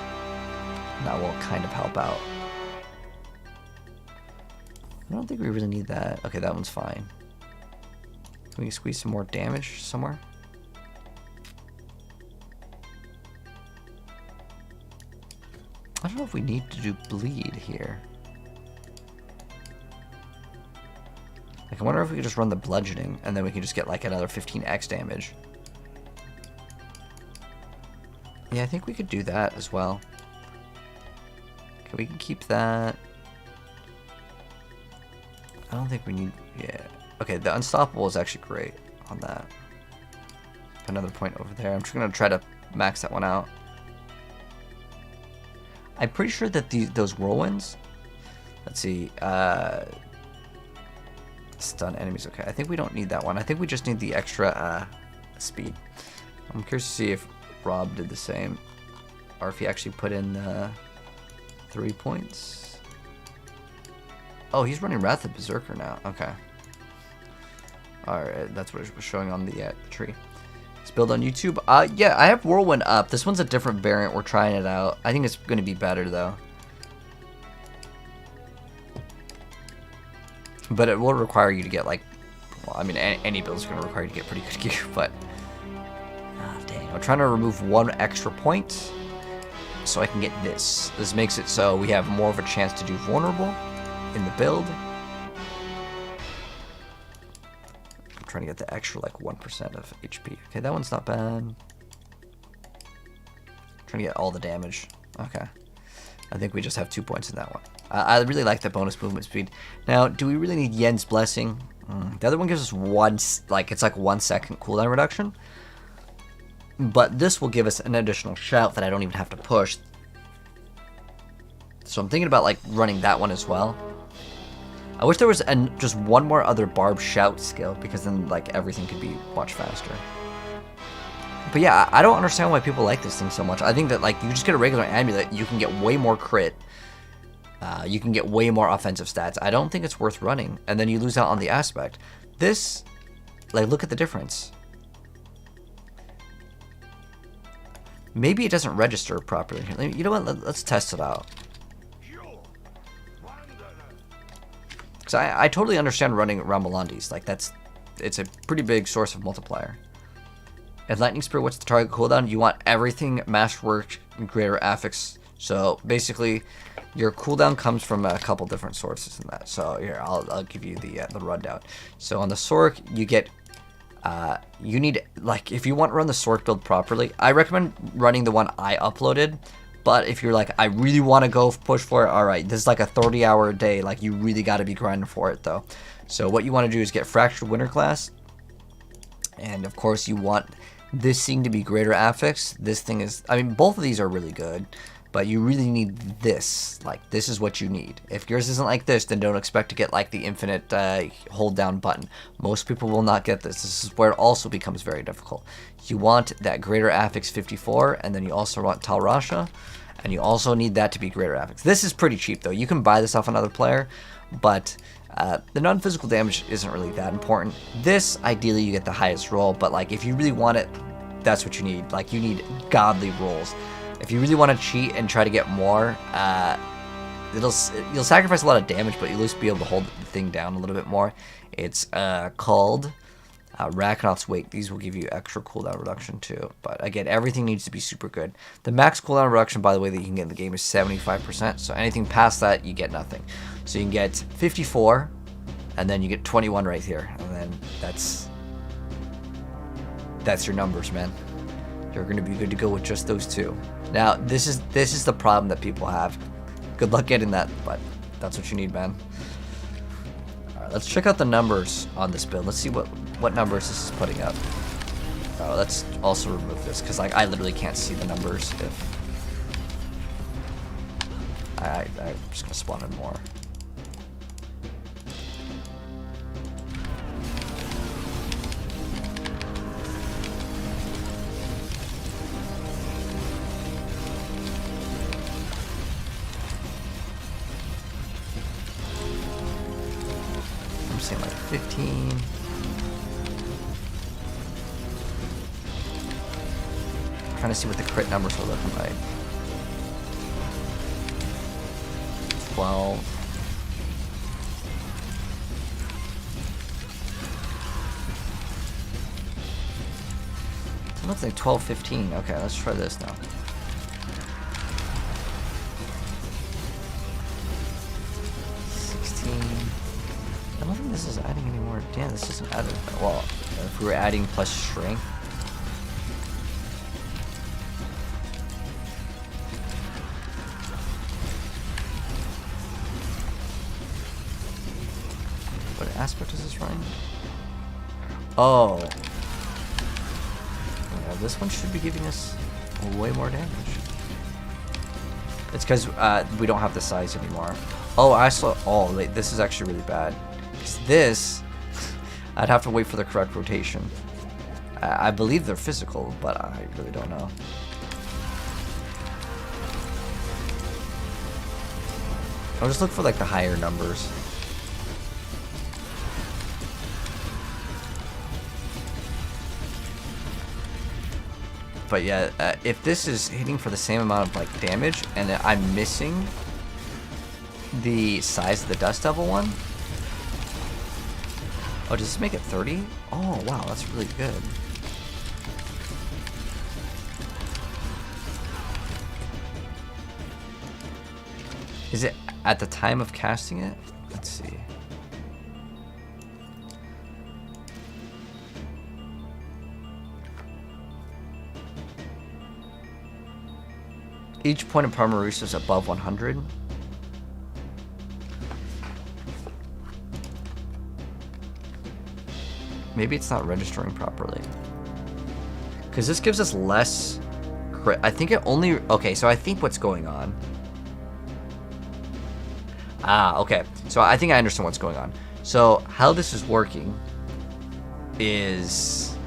That will kind of help out. I don't think we really need that. Okay, that one's fine. Can we squeeze some more damage somewhere? I don't know if we need to do bleed here. Like, I wonder if we could just run the bludgeoning and then we can just get like another 15x damage. Yeah, I think we could do that as well. Okay, we can keep that. I don't think we need... Yeah. Okay, the Unstoppable is actually great on that. Another point over there. I'm just going to try to max that one out. I'm pretty sure that those whirlwinds... Let's see. Stun enemies. Okay, I think we don't need that one. I think we just need the extra speed. I'm curious to see if Rob did the same. Or if he actually put in 3 points. Oh, he's running Wrath of Berserker now. Okay. Alright, that's what it was showing on the tree. It's built on YouTube. Yeah, I have Whirlwind up. This one's a different variant. We're trying it out. I think it's going to be better, though. But it will require you to get, like, Well, I mean, any build is going to require you to get pretty good gear, but... Ah, dang. I'm trying to remove 1 extra point so I can get this. This makes it so we have more of a chance to do vulnerable in the build. I'm trying to get the extra, like, 1% of HP. Okay, that one's not bad. Trying to get all the damage. Okay. I think we just have 2 points in that one. I really like the bonus movement speed. Now, do we really need Yen's Blessing? The other one gives us it's like 1 second cooldown reduction. But this will give us an additional shout that I don't even have to push. So I'm thinking about like running that one as well. I wish there was just one more other barb shout skill, because then like everything could be much faster. But yeah, I don't understand why people like this thing so much. I think that like you just get a regular amulet, you can get way more crit. You can get way more offensive stats. I don't think it's worth running, and then you lose out on the aspect. This, like, look at the difference. Maybe it doesn't register properly. You know what? Let's test it out. Because I totally understand running Ramalandis. Like, it's a pretty big source of multiplier. And Lightning Spear, what's the target cooldown? You want everything Masterwork, greater affix. So basically, your cooldown comes from a couple different sources in that. So here, I'll give you the rundown. So on the Sork, you get you need, like, if you want to run the Sork build properly, I recommend running the one I uploaded. But if you're like, I really want to go push for it, all right, this is like a 30-hour a day. Like, you really got to be grinding for it though. So what you want to do is get Fractured Winter Class, and of course you want this thing to be greater affix. This thing is, I mean, both of these are really good. But you really need this. Like, this is what you need. If yours isn't like this, then don't expect to get, like, the infinite hold down button. Most people will not get this. This is where it also becomes very difficult. You want that greater affix 54, and then you also want Tal Rasha, and you also need that to be greater affix. This is pretty cheap, though. You can buy this off another player, but the non-physical damage isn't really that important. This, ideally, you get the highest roll, but, like, if you really want it, that's what you need. Like, you need godly rolls. If you really want to cheat and try to get more, you'll sacrifice a lot of damage, but you'll at least be able to hold the thing down a little bit more. It's called Raknoth's Wake. These will give you extra cooldown reduction too. But again, everything needs to be super good. The max cooldown reduction, by the way, that you can get in the game is 75%. So anything past that, you get nothing. So you can get 54, and then you get 21 right here, and then that's your numbers, man. You're going to be good to go with just those two. Now, this is the problem that people have. Good luck getting that, but that's what you need, man. All right, let's check out the numbers on this build. Let's see what numbers this is putting up. Oh, let's also remove this, because like I literally can't see the numbers if I'm just going to spawn in more. Saying like 15. I'm trying to see what the crit numbers are looking like. 12. It looks like 12, 15. Okay, let's try this now. I don't think this is adding any more. Damn, this isn't added. Well, if we were adding plus strength. What aspect is this running? Oh. Yeah, this one should be giving us way more damage. It's because we don't have the size anymore. Oh, I saw. Oh, wait, this is actually really bad. This, I'd have to wait for the correct rotation. I believe they're physical, but I really don't know. I'll just look for like the higher numbers. But yeah, if this is hitting for the same amount of like damage, and I'm missing the size of the Dust Devil one, Oh, does this make it 30? Oh, wow, that's really good. Is it at the time of casting it? Let's see. Each point of primary resource above 100. Maybe it's not registering properly. Because this gives us less crit. I think it only... Okay, so I think what's going on... Ah, okay. So I think I understand what's going on. So how this is working is...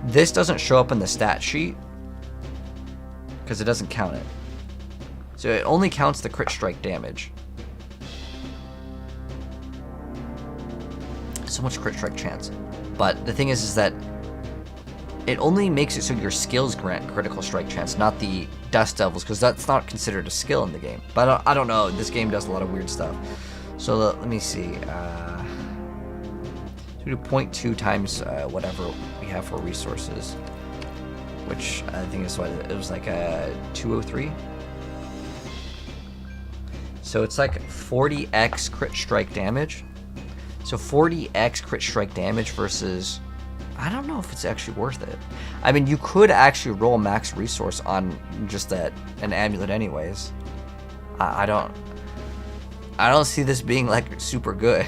This doesn't show up in the stat sheet because it doesn't count it. So it only counts the crit strike damage. So much crit strike chance. But the thing is that it only makes it so your skills grant critical strike chance, not the Dust Devils, because that's not considered a skill in the game. But I don't know. This game does a lot of weird stuff. So let me see. So we do 0.2 times whatever we have for resources, which I think is what it was, like a 203. So it's like 40x crit strike damage. So 40x crit strike damage versus... I don't know if it's actually worth it. I mean, you could actually roll max resource on just an amulet anyways. I don't see this being like super good.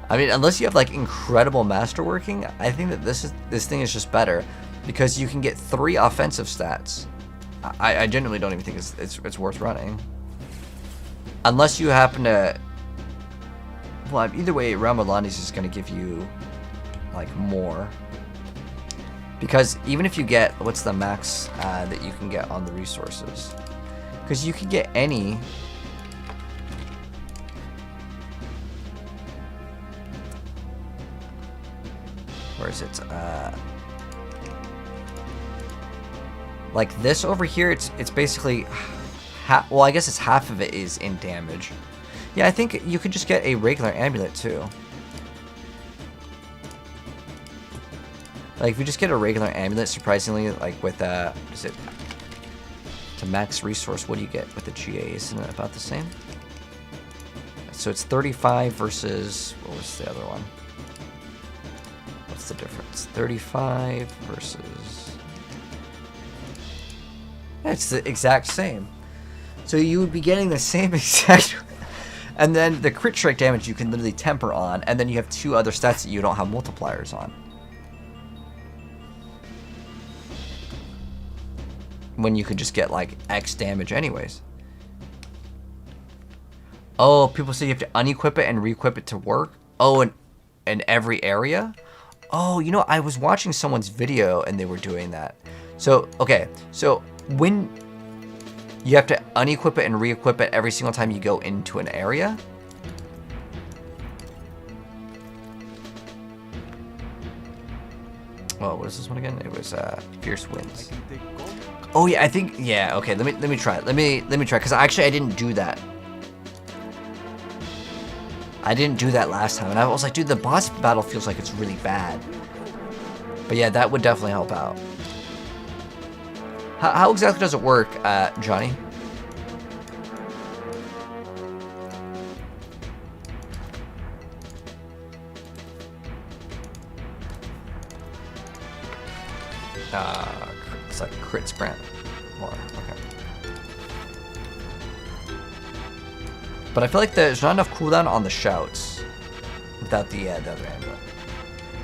I mean, unless you have like incredible masterworking, I think that this thing is just better because you can get 3 offensive stats. I genuinely don't even think it's worth running. Unless you happen to... Well, either way, Realm of Atlantis is going to give you, like, more. Because even if you get... What's the max that you can get on the resources? Because you can get any... Where is it? Like this over here, it's basically... Well, I guess it's half of it is in damage. Yeah, I think you could just get a regular amulet too. Like if you just get a regular amulet, surprisingly, like with is it to max resource? What do you get with the GA? Isn't it about the same? So it's 35 versus what was the other one? What's the difference? 35 versus. Yeah, it's the exact same. So you would be getting the same exact. And then the crit strike damage you can literally temper on, and then you have 2 other stats that you don't have multipliers on. When you could just get like X damage anyways. Oh, people say you have to unequip it and re-equip it to work? Oh, in every area? Oh, you know, I was watching someone's video and they were doing that. So, okay, so when... You have to unequip it and re-equip it every single time you go into an area. Oh, what is this one again? It was Fierce Winds. Oh yeah, I think yeah. Okay, let me try it. Let me try because actually I didn't do that. I didn't do that last time, and I was like, dude, the boss battle feels like it's really bad. But yeah, that would definitely help out. How exactly does it work, Johnny? It's like crits grant more. Okay. But I feel like there's not enough cooldown on the shouts without the other amulet.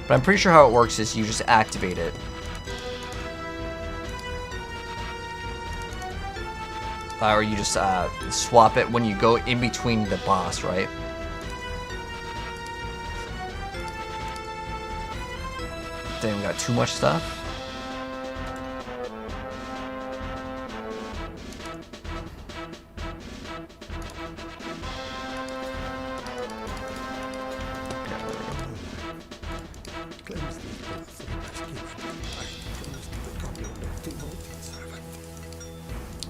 But I'm pretty sure how it works is you just activate it. Or you just swap it when you go in between the boss, right? Then we got too much stuff.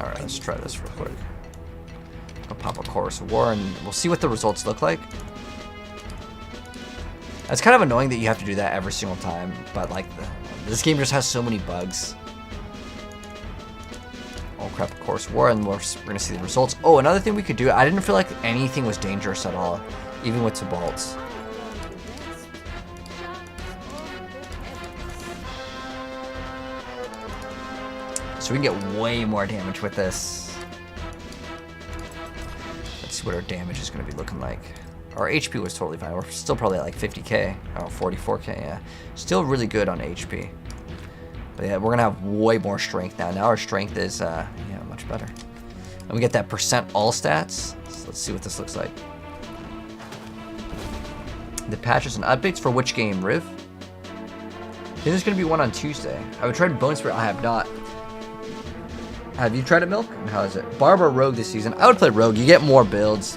Alright, let's try this real quick. I'll pop pop a Chorus of War, and we'll see what the results look like. It's kind of annoying that you have to do that every single time, but like this game just has so many bugs. Oh crap, of course, War, and we're gonna see the results. Oh, another thing we could do, I didn't feel like anything was dangerous at all, even with Tibalt's. So we can get way more damage with this. Let's see what our damage is gonna be looking like. Our HP was totally fine. We're still probably at like 50k. Oh, 44k, yeah. Still really good on HP. But yeah, we're gonna have way more strength now. Now our strength is, yeah, much better. And we get that percent all stats. So let's see what this looks like. The patches and updates for which game, Riv? I think there's gonna be one on Tuesday. I would try Bone Spirit. I have not. Have you tried it, Milk? And how is it? Barber Rogue this season. I would play Rogue. You get more builds.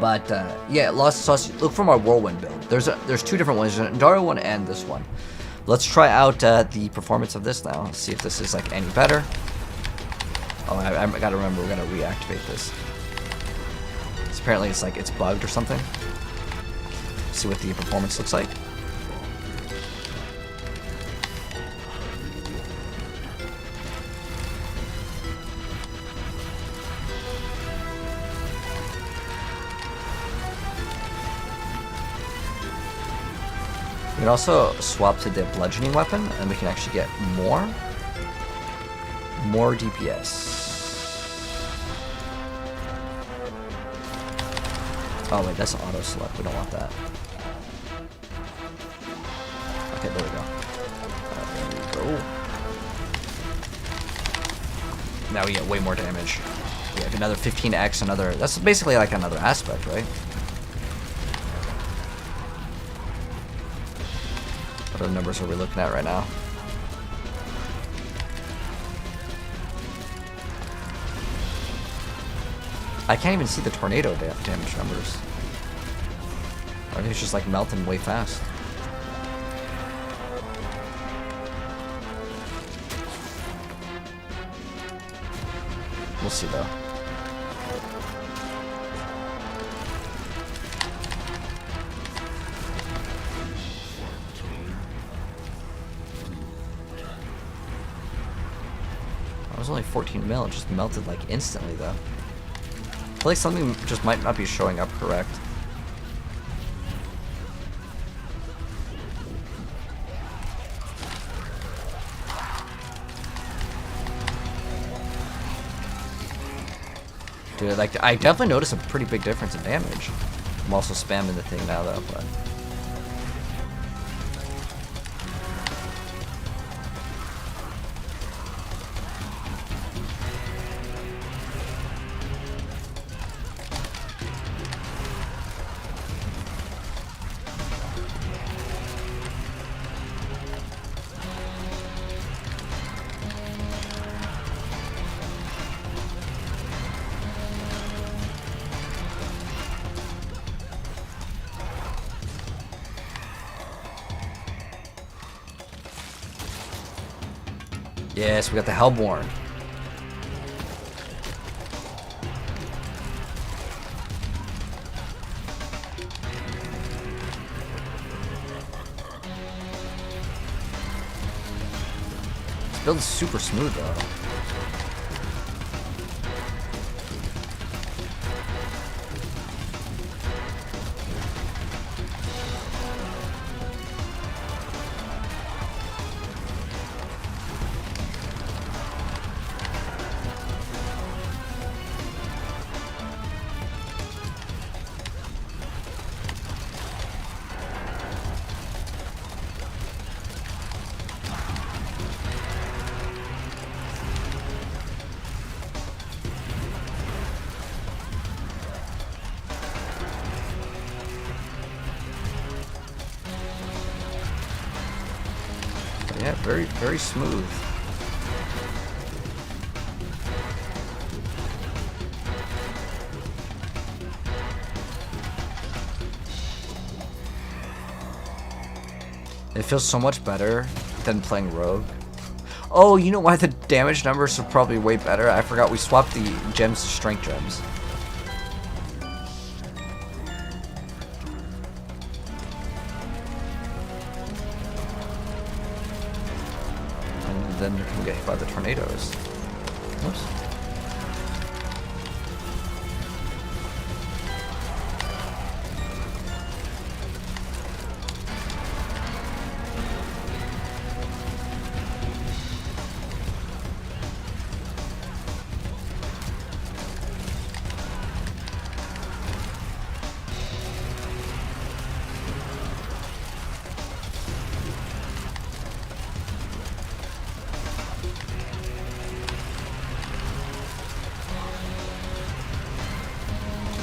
But yeah, Lost Sauce. Look for my Whirlwind build. There's two different ones. There's an Dario one and this one. Let's try out the performance of this now. See if this is like any better. Oh, I gotta remember we're gonna reactivate this. So apparently it's like it's bugged or something. See what the performance looks like. We can also swap to the bludgeoning weapon, and we can actually get more DPS. Oh wait, that's an auto select. We don't want that. Okay, there we go. There we go. Now we get way more damage. We have another 15x, another. That's basically like another aspect, right? What other numbers are we looking at right now? I can't even see the tornado damage numbers. I think it's just like melting way fast. We'll see though. It was only 14 mil, it just melted like instantly though. I feel like something just might not be showing up correct. Dude, like I definitely noticed a pretty big difference in damage. I'm also spamming the thing now though, but yes, we got the Hellborn. This build is super smooth though. Yeah, very, very smooth. It feels so much better than playing Rogue. Oh, you know why the damage numbers are probably way better? I forgot we swapped the gems to strength gems. then you can get hit by the tornadoes. Oops.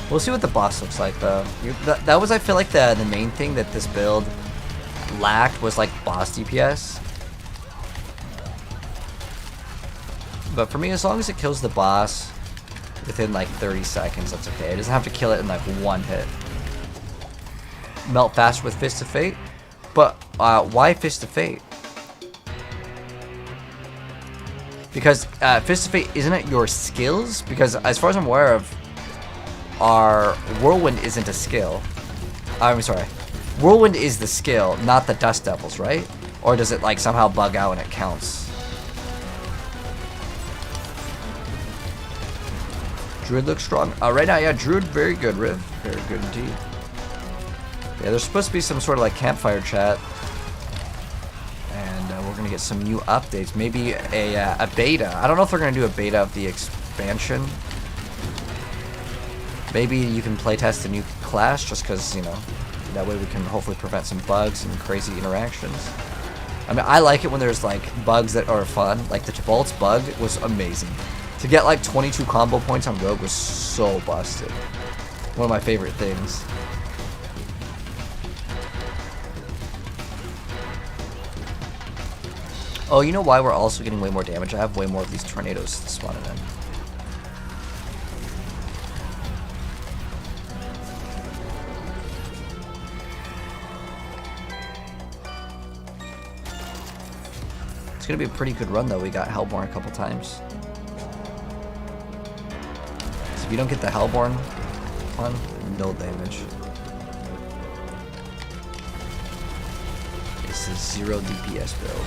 We'll see what the boss looks like, though. That was, I feel like, the main thing that this build lacked was, like, boss DPS. But for me, as long as it kills the boss within, like, 30 seconds, that's okay. It doesn't have to kill it in, like, one hit. Melt faster with Fist of Fate? But, why Fist of Fate? Because, Fist of Fate, isn't it your skills? Because, as far as I'm aware of, our Whirlwind isn't a skill. I'm sorry. Whirlwind is the skill, not the Dust Devils, right? Or does it like somehow bug out and it counts? Druid looks strong. Right now, yeah, Druid very good, Riv. Very good indeed. Yeah, there's supposed to be some sort of like campfire chat. And we're going to get some new updates. Maybe a beta. I don't know if they're going to do a beta of the expansion. Maybe you can playtest a new class just because, you know, that way we can hopefully prevent some bugs and crazy interactions. I mean, I like it when there's, like, bugs that are fun. Like, the Bolt's bug was amazing. To get, like, 22 combo points on Rogue was so busted. One of my favorite things. Oh, you know why we're also getting way more damage? I have way more of these tornadoes spawning in. It's gonna be a pretty good run though. We got Hellborn a couple times. So if you don't get the Hellborn one, no damage. This is 0 DPS build.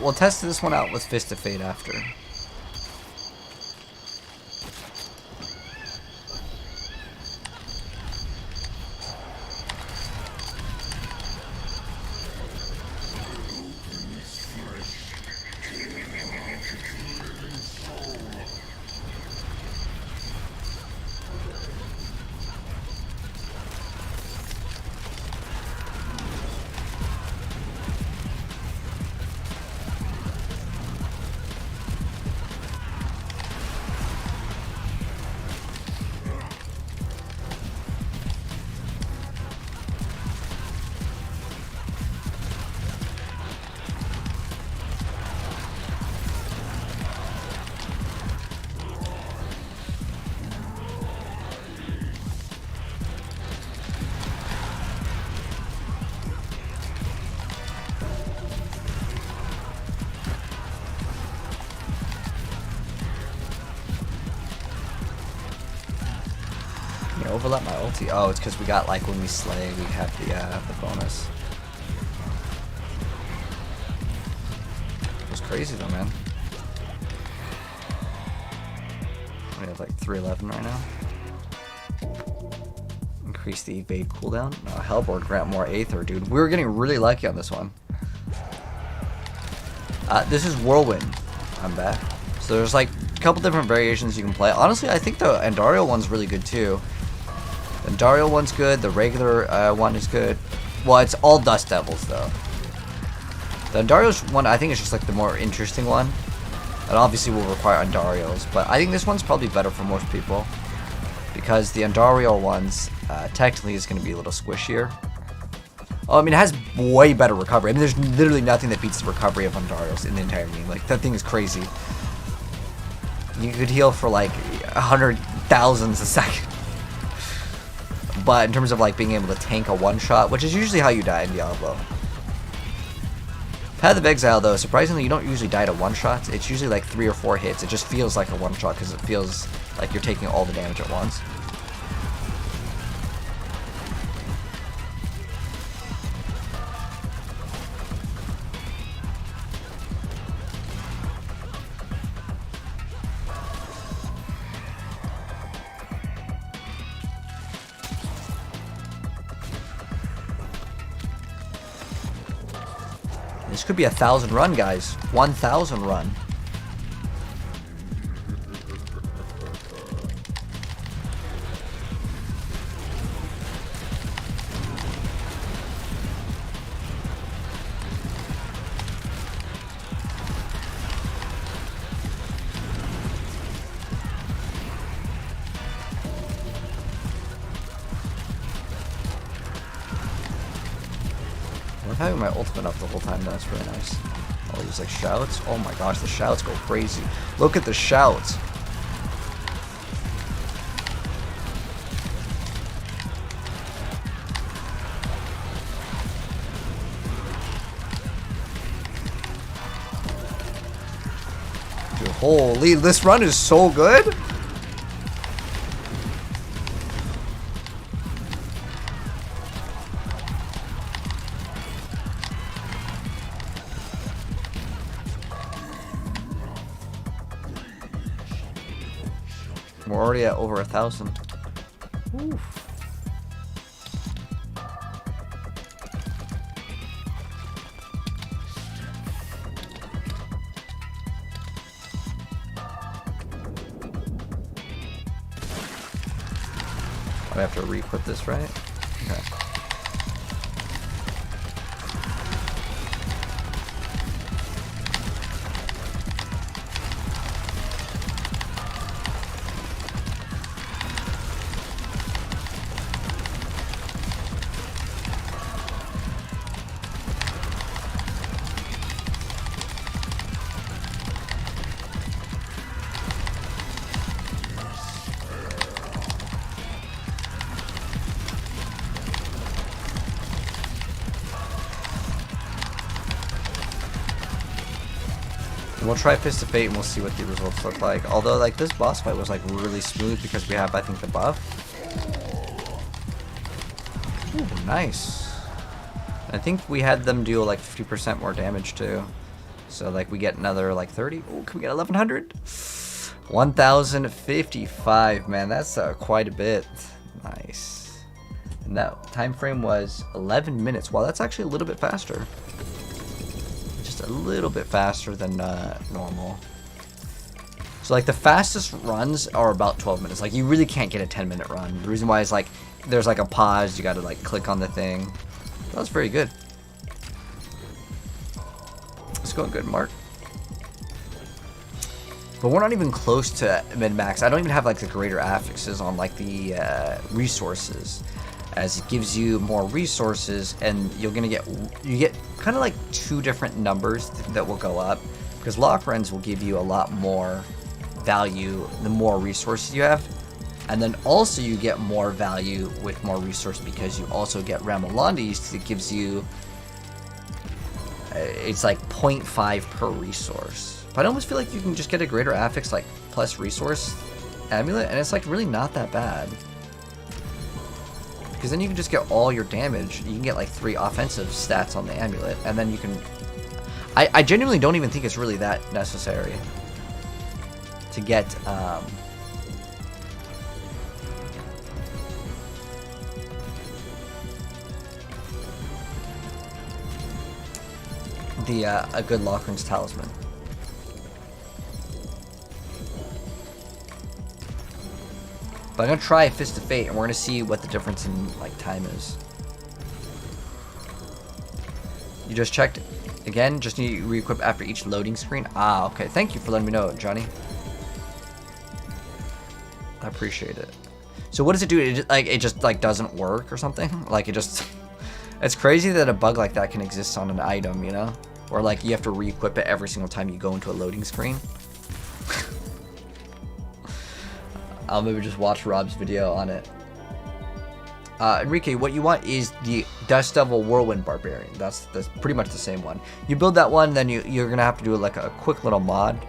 We'll test this one out with Fist of Fate after. Overlap my ulti. Oh, it's because we got like when we slay, we have the bonus. It was crazy though, man. We have like 311 right now. Increase the evade cooldown. Hellboard grant more Aether, dude. We were getting really lucky on this one. This is Whirlwind. I'm back. So there's like a couple different variations you can play. Honestly, I think the Andario one's really good too. The Andariel one's good. The regular one is good. Well, it's all Dust Devils, though. The Andariel's one, I think, is just like the more interesting one. It obviously will require Andariels, but I think this one's probably better for most people. Because the Andariel ones, technically, is going to be a little squishier. Oh, I mean, it has way better recovery. I mean, there's literally nothing that beats the recovery of Andariels in the entire game. Like, that thing is crazy. You could heal for like 100,000s a second. But in terms of like being able to tank a one-shot, which is usually how you die in Diablo. Path of Exile, though, surprisingly, you don't usually die to one-shots. It's usually like 3 or 4 hits. It just feels like a one-shot because it feels like you're taking all the damage at once. This could be 1,000 run, guys. 1,000 run. I'm having my ultimate up the whole time. That's really nice. All these like shouts. Oh my gosh, the shouts go crazy. Look at the shouts. Dude, holy, this run is so good. We're already at over 1,000. Oof. I have to re-equip this, right? Okay. We'll try Fist of Fate and we'll see what the results look like. Although, like, this boss fight was, like, really smooth because we have, I think, the buff. Ooh, nice. I think we had them do, like, 50% more damage, too. So, like, we get another, like, 30. Oh, can we get 1,100? 1,055, man. That's quite a bit. Nice. And that time frame was 11 minutes. Wow, that's actually a little bit faster. A little bit faster than normal. So like the fastest runs are about 12 minutes. Like you really can't get a 10-minute run. The reason why is like there's like a pause, you gotta like click on the thing. That was very good. It's going good, Mark. But we're not even close to min-max. I don't even have like the greater affixes on like the resources, as it gives you more resources, and you get kind of like 2 different numbers that will go up, because lock runs will give you a lot more value the more resources you have, and then also you get more value with more resources because you also get Ramolandis that gives you it's like 0.5 per resource. But I almost feel like you can just get a greater affix like plus resource amulet, and it's like really not that bad. Because then you can just get all your damage. You can get like 3 offensive stats on the amulet, and then you can... I genuinely don't even think it's really that necessary to get... a good Lockrun's Talisman. But I'm gonna try Fist of Fate, and we're gonna see what the difference in like time is. You just checked again. Just need to re-equip after each loading screen. Ah, okay. Thank you for letting me know, Johnny. I appreciate it. So what does it do? It just doesn't work or something? Like it just... It's crazy that a bug like that can exist on an item, you know? Or like you have to re-equip it every single time you go into a loading screen. I'll maybe just watch Rob's video on it. Enrique, what you want is the Dust Devil Whirlwind Barbarian. That's pretty much the same one. You build that one, then you're gonna have to do like a quick little mod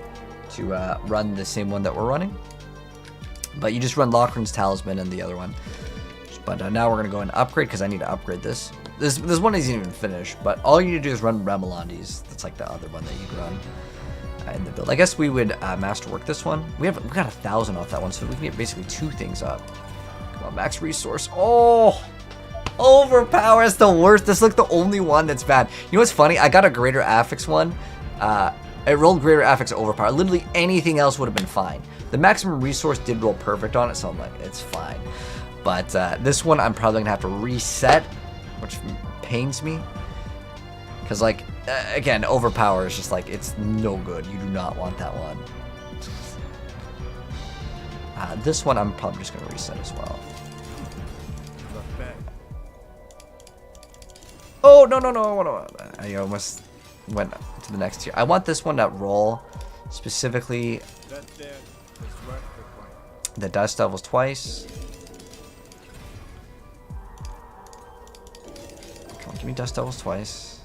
to run the same one that we're running. But you just run Lochran's Talisman and the other one. But now we're gonna go and upgrade because I need to upgrade this. This one isn't even finished, but all you need to do is run Remelandes. That's like the other one that you run in the build. I guess we would masterwork this one. We got 1,000 off that one, so we can get basically 2 things up. Come on, max resource. Oh, overpower is the worst. This is like the only one that's bad. You know what's funny? I got a greater affix one. It rolled greater affix overpower. Literally anything else would have been fine. The maximum resource did roll perfect on it, so I'm like, it's fine. But this one I'm probably gonna have to reset, which pains me. Because like, again, overpower is just like, it's no good. You do not want that one. This one I'm probably just gonna reset as well. Oh, no. I almost went to the next tier. I want this one to roll specifically the Dust Devils twice. Come on, give me Dust Devils twice.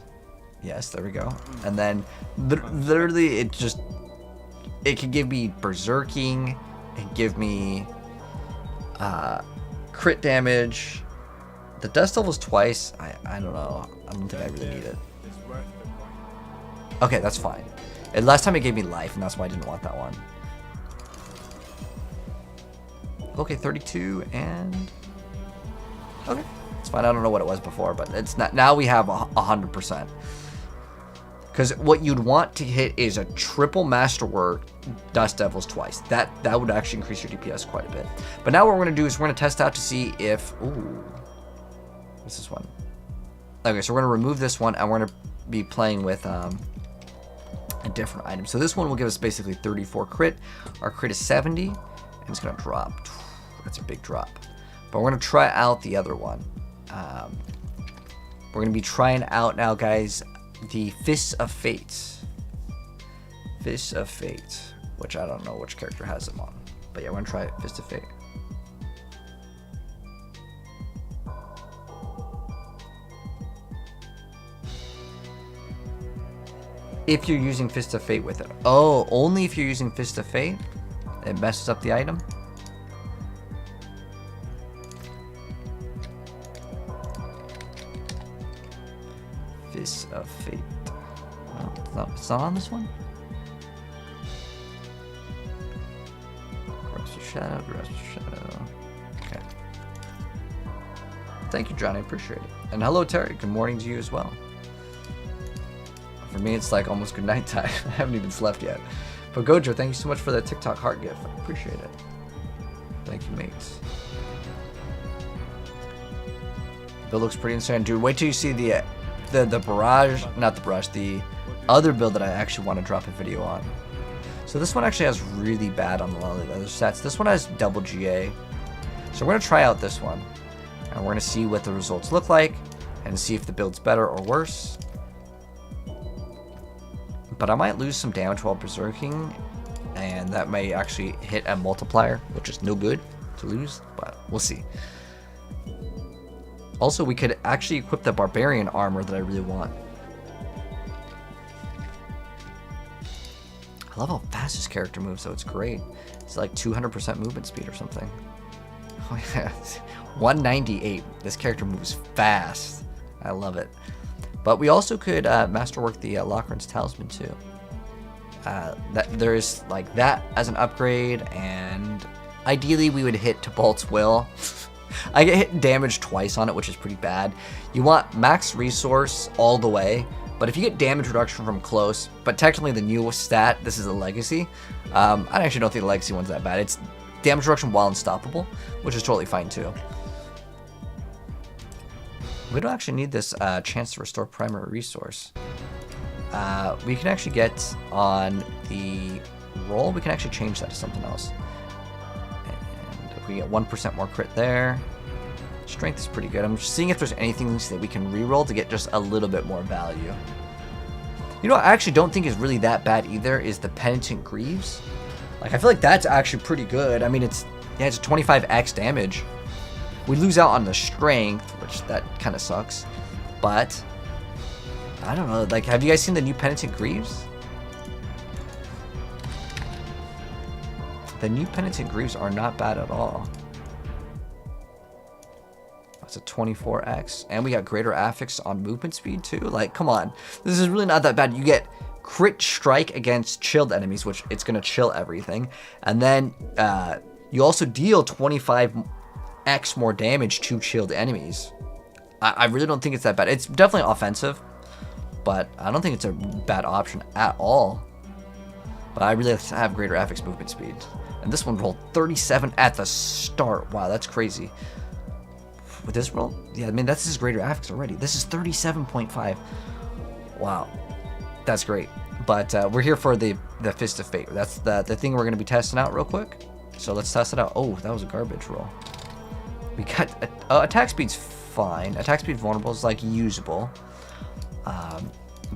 Yes, there we go. And then literally it can give me berserking and give me crit damage. The Dust Devils twice, I don't know. I don't think I really need it. Okay, that's fine. And last time it gave me life, and that's why I didn't want that one. Okay, 32 and... Okay, it's fine. I don't know what it was before, but it's not. Now we have 100%. Because what you'd want to hit is a triple Masterwork Dust Devils twice. That would actually increase your DPS quite a bit. But now what we're going to do is we're going to test out to see if... Ooh. What's this one? Okay, so we're going to remove this one, and we're going to be playing with a different item. So this one will give us basically 34 crit. Our crit is 70, and it's going to drop. That's a big drop. But we're going to try out the other one. We're going to be trying out now, guys, the Fists of Fate. Fists of Fate, which I don't know which character has them on. But yeah, we're going to try Fist of Fate. If you're using Fist of Fate with it. Oh, only if you're using Fist of Fate? It messes up the item? Fist of Fate. No, it's not on this one? Grasp of Shadow, Grasp of Shadow. Okay. Thank you, John. I appreciate it. And hello, Terry. Good morning to you as well. For me, it's like almost good night time. I haven't even slept yet. But Gojo, thank you so much for that TikTok heart gift. I appreciate it. Thank you, mates. Build looks pretty insane, dude. Wait till you see the barrage, not the barrage, the other build that I actually want to drop a video on. So this one actually has really bad on the other sets. This one has double GA. So we're gonna try out this one, and we're gonna see what the results look like, and see if the build's better or worse. But I might lose some damage while berserking, and that may actually hit a multiplier, which is no good to lose, but we'll see. Also, we could actually equip the barbarian armor that I really want. I love how fast this character moves, so it's great. It's like 200% movement speed or something. Oh yeah, 198. This character moves fast. I love it. But we also could masterwork the Lochran's Talisman too. There is like that as an upgrade, and ideally we would hit Tibalt's Will. I get hit damage twice on it, which is pretty bad. You want max resource all the way, but if you get damage reduction from close, but technically the newest stat, this is a legacy. I actually don't think the legacy one's that bad. It's damage reduction while unstoppable, which is totally fine too. We don't actually need this chance to restore primary resource. We can actually get on the roll, we can actually change that to something else. And if we get 1% more crit there, strength is pretty good. I'm just seeing if there's anything that we can reroll to get just a little bit more value. You know what I actually don't think is really that bad either is the Penitent Greaves. Like, I feel like that's actually pretty good. I mean, it's a 25x damage. We lose out on the strength, which that kind of sucks. But I don't know. Like, have you guys seen the new Penitent Greaves? The new Penitent Greaves are not bad at all. That's a 24x. And we got greater affix on movement speed too. Like, come on. This is really not that bad. You get crit strike against chilled enemies, which it's going to chill everything. And then you also deal 25x more damage to chilled enemies. I really don't think it's that bad. It's definitely offensive, but I don't think it's a bad option at all. But I really have greater affix movement speed. And this one rolled 37 at the start. Wow, that's crazy. With this roll? Yeah, I mean, that's his greater affix already. This is 37.5. Wow. That's great. But we're here for the Fist of Fate. That's the thing we're going to be testing out real quick. So let's test it out. Oh, that was a garbage roll. We got... attack speed's fine. Attack speed vulnerable is, like, usable.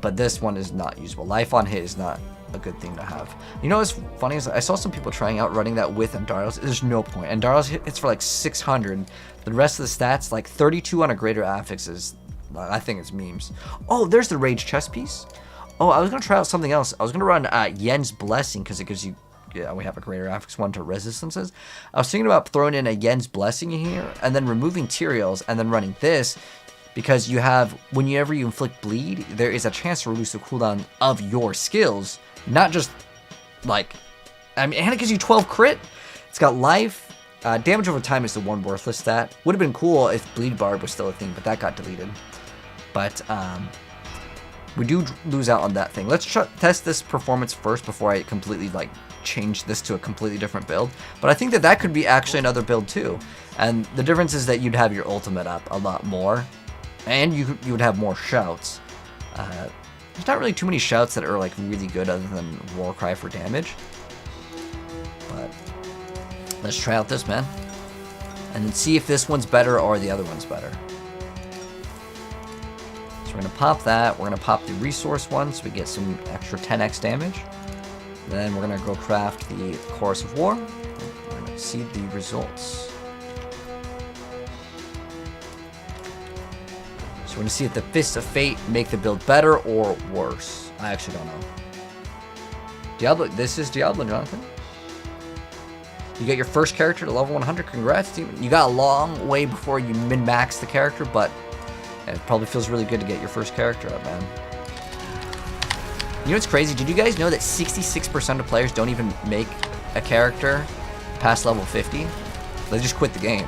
But this one is not usable. Life on hit is not a good thing to have. You know what's funny is I saw some people trying out running that with Andarios. There's no point. Andarios hits for like 600. The rest of the stats, like 32 on a greater affix is, I think it's memes. Oh, there's the Rage chest piece. Oh, I was going to try out something else. I was going to run Yen's Blessing because it gives you, yeah, we have a greater affix one to resistances. I was thinking about throwing in a Yen's Blessing here and then removing Tyrael's and then running this. Because you have, whenever you inflict bleed, there is a chance to reduce the cooldown of your skills. Not just, like, I mean, and it gives you 12 crit. It's got life. Damage over time is the one worthless stat. Would have been cool if Bleed Bard was still a thing, but that got deleted. But, we do lose out on that thing. Let's test this performance first before I completely, like, change this to a completely different build. But I think that that could be actually another build, too. And the difference is that you'd have your ultimate up a lot more. And you would have more shouts. There's not really too many shouts that are like really good other than Warcry for damage. But let's try out this, man. And then see if this one's better or the other one's better. So we're going to pop that. We're going to pop the resource one so we get some extra 10x damage. Then we're going to go craft the Chorus of War. We're going to see the results. So we're going to see if the Fists of Fate make the build better or worse. I actually don't know. Diablo, this is Diablo, Jonathan. You got your first character to level 100. Congrats, team. You got a long way before you min-max the character, but it probably feels really good to get your first character up, man. You know what's crazy? Did you guys know that 66% of players don't even make a character past level 50? They just quit the game.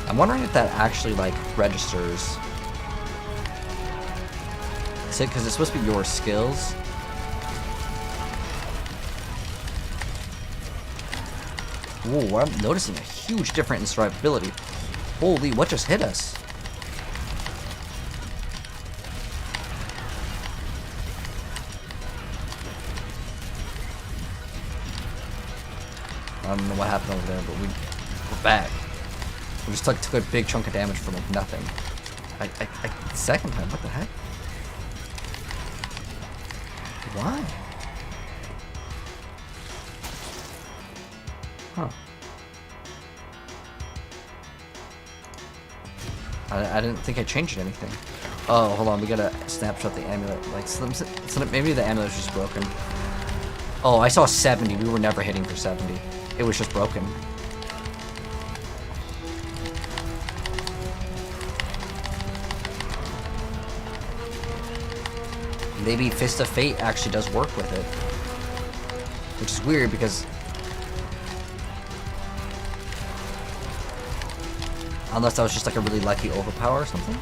I'm wondering if that actually, like, registers. Is it because it's supposed to be your skills? Ooh, I'm noticing a huge difference in survivability. Holy, what just hit us? I don't know what happened over there, but we're back. We just took a big chunk of damage from like nothing. Second time, what the heck? Why? Huh. I didn't think I changed anything. Oh, hold on, we gotta snapshot the amulet. Like, maybe the amulet's just broken. Oh, I saw 70. We were never hitting for 70. It was just broken. maybe Fist of Fate actually does work with it. Which is weird because... Unless that was just like a really lucky overpower or something.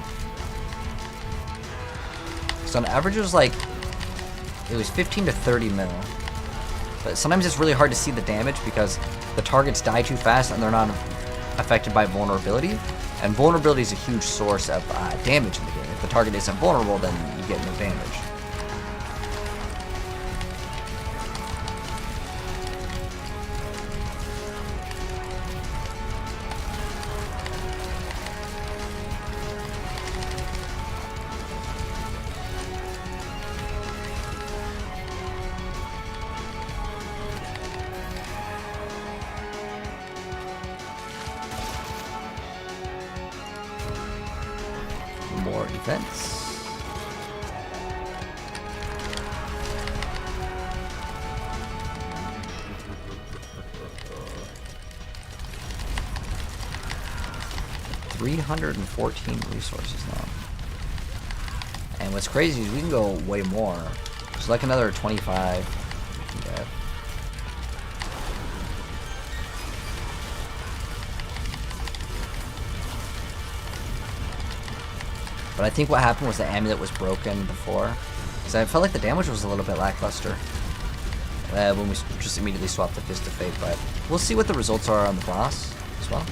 So on average it was like... It was 15 to 30 mil. But sometimes it's really hard to see the damage because the targets die too fast and they're not affected by vulnerability. And vulnerability is a huge source of damage in the game. If the target isn't vulnerable, then you get no damage. More defense. $314 resources now. And what's crazy is we can go way more. So like another 25 we can get. But I think what happened was the amulet was broken before. Because I felt like the damage was a little bit lackluster. When we just immediately swapped the Fist of Fate. But we'll see what the results are on the boss as well.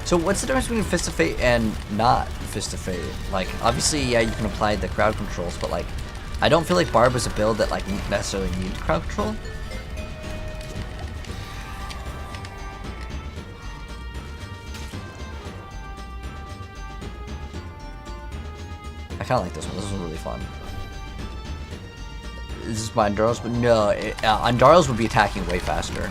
So what's the difference between Fist of Fate and not Fist of Fate? Like, obviously, yeah, you can apply the crowd controls, but like, I don't feel like Barb was a build that like necessarily needed crowd control. I kind of like this one. This was really fun. This is my Andaros, but no, Andaros would be attacking way faster.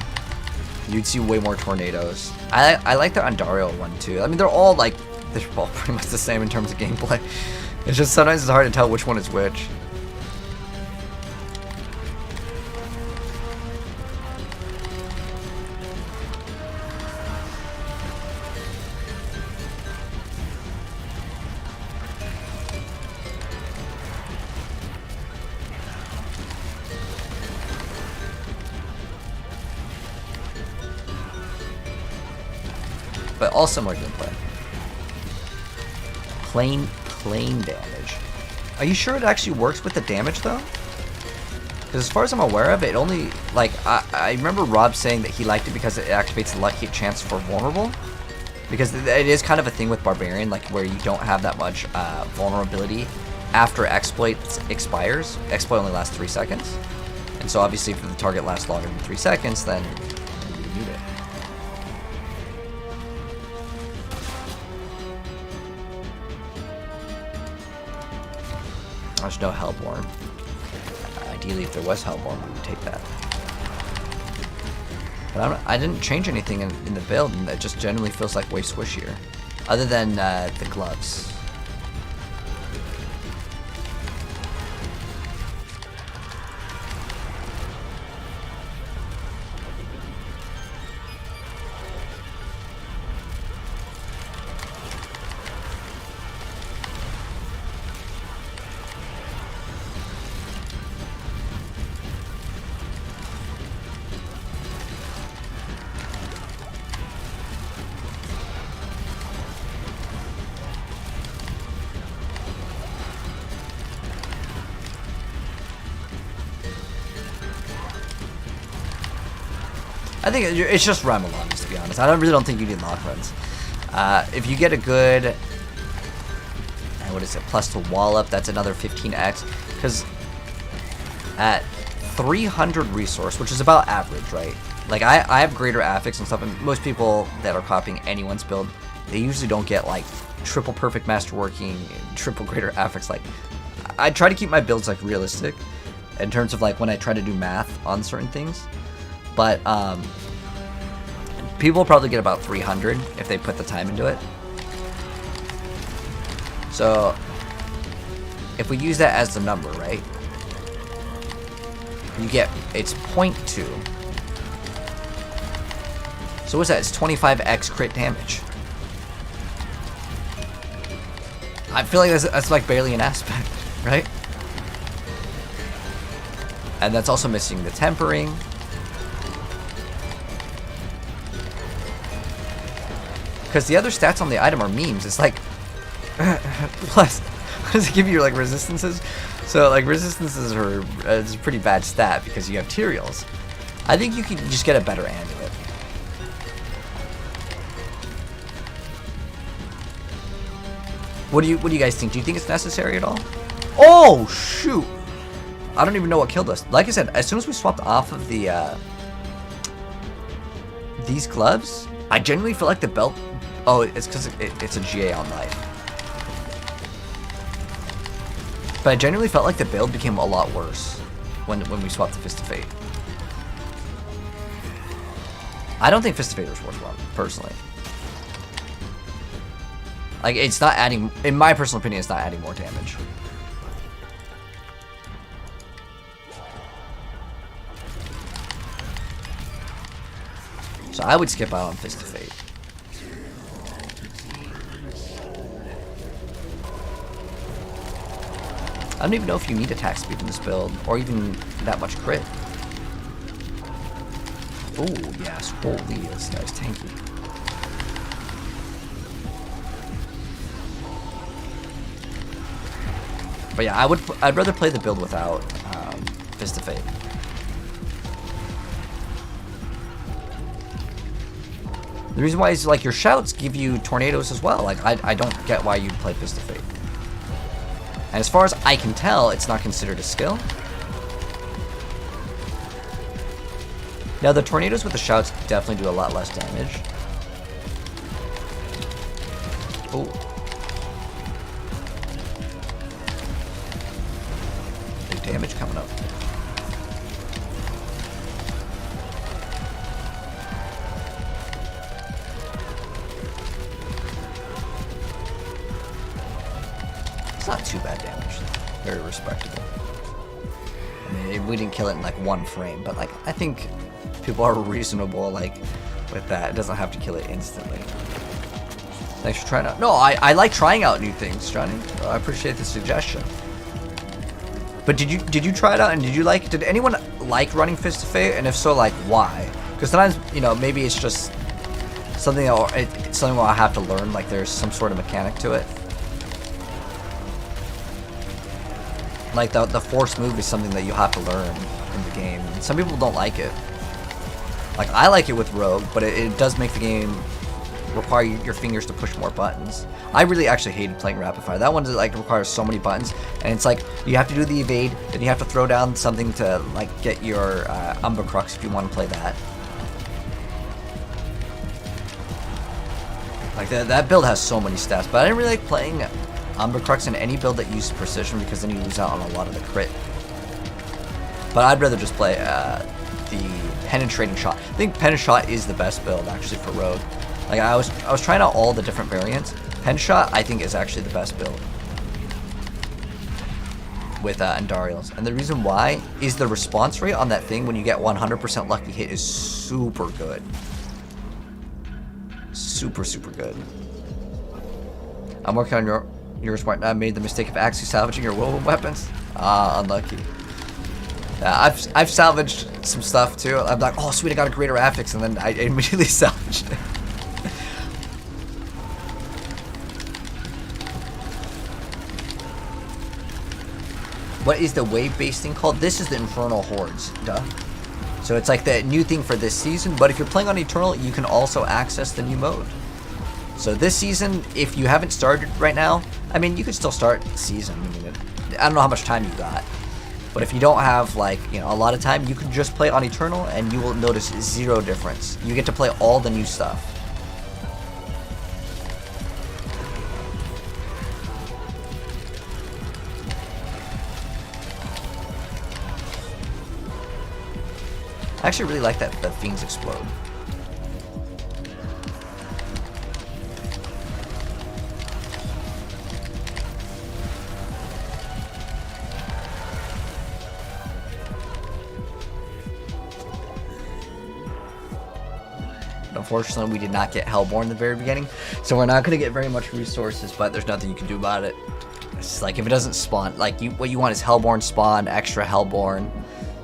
You'd see way more tornadoes. I like the Andario one too. I mean, they're all pretty much the same in terms of gameplay. It's just sometimes it's hard to tell which one is which. But all similar gameplay. Plain damage. Are you sure it actually works with the damage though? Because as far as I'm aware of it, only like I remember Rob saying that he liked it because it activates the lucky chance for vulnerable. Because it is kind of a thing with Barbarian, like where you don't have that much vulnerability after exploit expires. Exploit only lasts 3 seconds, and so obviously if the target lasts longer than 3 seconds, then you need it. There's no Hellborn. Ideally, if there was Hellborn, we would take that. But I didn't change anything in the build, and it just generally feels like way squishier. Other than the gloves. I think it's just run alongs, to be honest. I really don't think you need lock runs. If you get a good, what is it, plus to wall up, that's another 15x. Because at 300 resource, which is about average, right? Like I have greater affix and stuff, and most people that are copying anyone's build, they usually don't get like triple perfect masterworking, triple greater affix. Like I try to keep my builds like realistic in terms of like when I try to do math on certain things. But people probably get about 300 if they put the time into it. So if we use that as the number, right? you get, it's 0.2. So what's that? It's 25x crit damage. I feel like that's like barely an aspect, right? And that's also missing the tempering. Because the other stats on the item are memes. It's like, plus, does it give you like resistances? So like resistances are it's a pretty bad stat because you have Tyraels. I think you can just get a better amulet. What do you guys think? Do you think it's necessary at all? Oh shoot! I don't even know what killed us. Like I said, as soon as we swapped off of the these gloves, I genuinely feel like the belt. Oh, it's because it's a GA on life. But I genuinely felt like the build became a lot worse when we swapped to Fist of Fate. I don't think Fist of Fate was worthwhile, personally. Like, it's not adding, in my personal opinion, it's not adding more damage. So I would skip out on Fist of Fate. I don't even know if you need attack speed in this build, or even that much crit. Oh, yes. Holy, this guy's tanky. But yeah, I'd rather play the build without Fist of Fate. The reason why is like your shouts give you tornadoes as well. Like I don't get why you'd play Fist of Fate. And as far as I can tell, it's not considered a skill. Now the tornadoes with the shouts definitely do a lot less damage. Oh. Big damage coming up. It's not too bad damage. Very respectable. I mean, we didn't kill it in like one frame, but like I think people are reasonable like with that. It doesn't have to kill it instantly. Thanks for trying out. No, I like trying out new things, Johnny. I appreciate the suggestion. But did you try it out and did you like? Did anyone like running Fist of Fate? And if so, like why? Because sometimes maybe it's just something it's something I'll have to learn. Like there's some sort of mechanic to it. Like the force move is something that you have to learn in the game. Some people don't like it. Like I like it with Rogue, but it does make the game require your fingers to push more buttons. I really actually hated playing Rapid Fire. That one like requires so many buttons, and it's like you have to do the evade, then you have to throw down something to like get your Umbra Crux if you want to play that. Like that build has so many stats, but I didn't really like playing Umbra Crux in any build that used precision because then you lose out on a lot of the crit. But I'd rather just play the penetrating shot. I think pen shot is the best build actually for Rogue. Like I was trying out all the different variants. Pen shot I think is actually the best build with Andariel's. And the reason why is the response rate on that thing when you get 100% lucky hit is super good. Super good. I'm working on your smart. I made the mistake of actually salvaging your whirlwind weapons. Ah, unlucky. Yeah, I've salvaged some stuff too. I'm like, oh sweet, I got a greater affix, and then I immediately salvaged it. What is the wave-based thing called? This is the Infernal Hordes, duh. So it's like the new thing for this season, but if you're playing on Eternal, you can also access the new mode. So this season, if you haven't started right now, I mean, you could still start the season. I mean, I don't know how much time you got. But if you don't have, like, a lot of time, you can just play on Eternal, and you will notice zero difference. You get to play all the new stuff. I actually really like that the Fiends explode. But unfortunately, we did not get Hellborn in the very beginning, so we're not going to get very much resources, but there's nothing you can do about it. It's like, if it doesn't spawn, like, what you want is Hellborn spawn, extra Hellborn.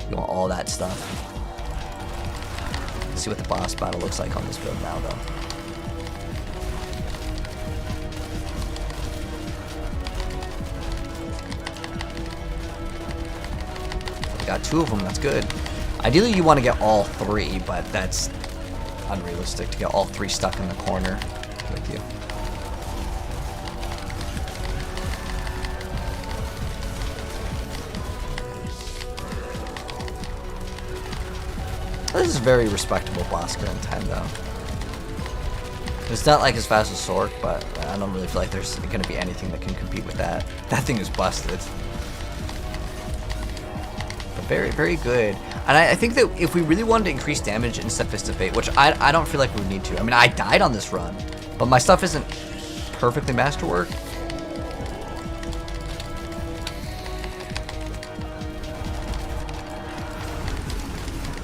You want all that stuff. Let's see what the boss battle looks like on this build now, though. We got 2 of them, that's good. Ideally, you want to get all 3, but that's unrealistic to get all 3 stuck in the corner with you. This is a very respectable boss current time, though. It's not like as fast as Sork, but I don't really feel like there's going to be anything that can compete with that. That thing is busted. But very, very good. And I think that if we really wanted to increase damage instead of Fist of Fate, which I don't feel like we need to. I mean, I died on this run, but my stuff isn't perfectly masterwork.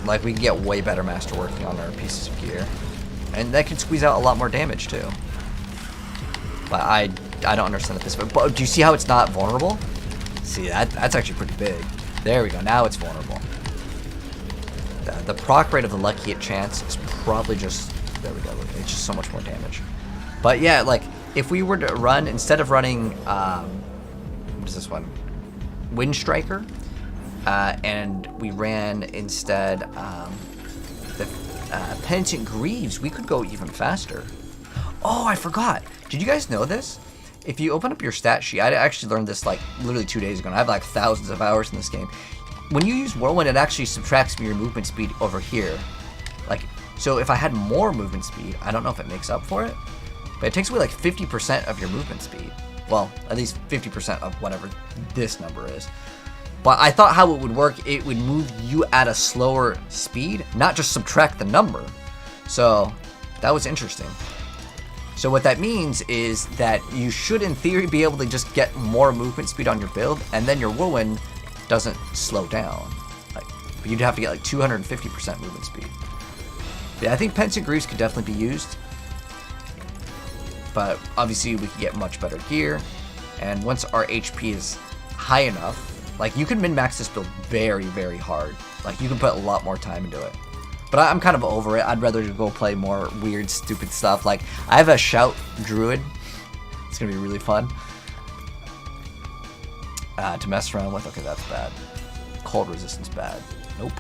Like, we can get way better masterworking on our pieces of gear. And that can squeeze out a lot more damage, too. But I don't understand this. But do you see how it's not vulnerable? See, that's actually pretty big. There we go. Now it's vulnerable. The proc rate of the Lucky Hit chance is probably just... There we go. It's just so much more damage. But yeah, like, if we were to run, instead of running... what is this one? Wind Striker. And we ran instead the Penitent Greaves, we could go even faster. Oh, I forgot. Did you guys know this? If you open up your stat sheet, I actually learned this like literally 2 days ago, and I have like thousands of hours in this game. When you use Whirlwind, it actually subtracts your movement speed over here. Like, so if I had more movement speed, I don't know if it makes up for it, but it takes away like 50% of your movement speed. Well, at least 50% of whatever this number is. But I thought how it would work, it would move you at a slower speed, not just subtract the number. So that was interesting. So what that means is that you should, in theory, be able to just get more movement speed on your build, and then your whirlwind doesn't slow down. Like, but you'd have to get like 250% movement speed. Yeah, I think Penitent Greaves could definitely be used. But obviously we could get much better gear. And once our HP is high enough, like, you can min-max this build very, very hard. Like, you can put a lot more time into it. But I'm kind of over it. I'd rather go play more weird, stupid stuff. Like, I have a Shout Druid. It's going to be really fun to mess around with. Okay, that's bad. Cold resistance bad. Nope.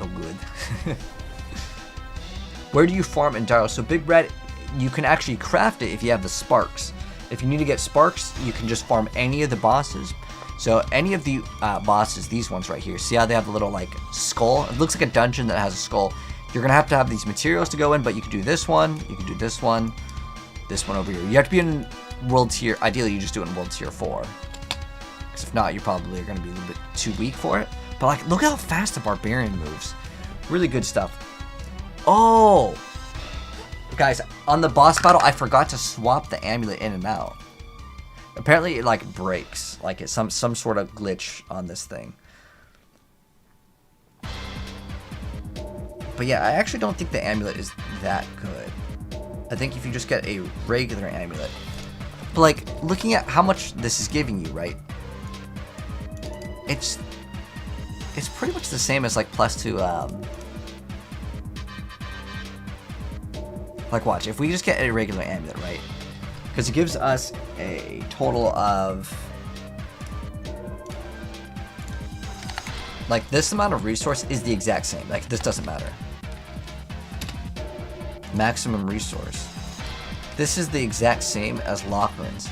No good. Where do you farm in Diablo? So Big Red, you can actually craft it if you have the sparks. If you need to get sparks, you can just farm any of the bosses. So any of the bosses, these ones right here, see how they have the little like skull? It looks like a dungeon that has a skull. You're gonna have to have these materials to go in, but you can do this one, you can do this one over here. You have to be in world tier, ideally you just do it in world tier 4. Because if not, you probably are gonna be a little bit too weak for it. But like, look how fast the barbarian moves. Really good stuff. Oh! Guys, on the boss battle, I forgot to swap the amulet in and out. Apparently it like breaks, like it's some sort of glitch on this thing. But yeah, I actually don't think the amulet is that good. I think if you just get a regular amulet. But like, looking at how much this is giving you, right? It's pretty much the same as like +2 like, watch, if we just get a regular amulet, right? Because it gives us a total of like, this amount of resource is the exact same. Like, this doesn't matter. Maximum resource. This is the exact same as Lochran's.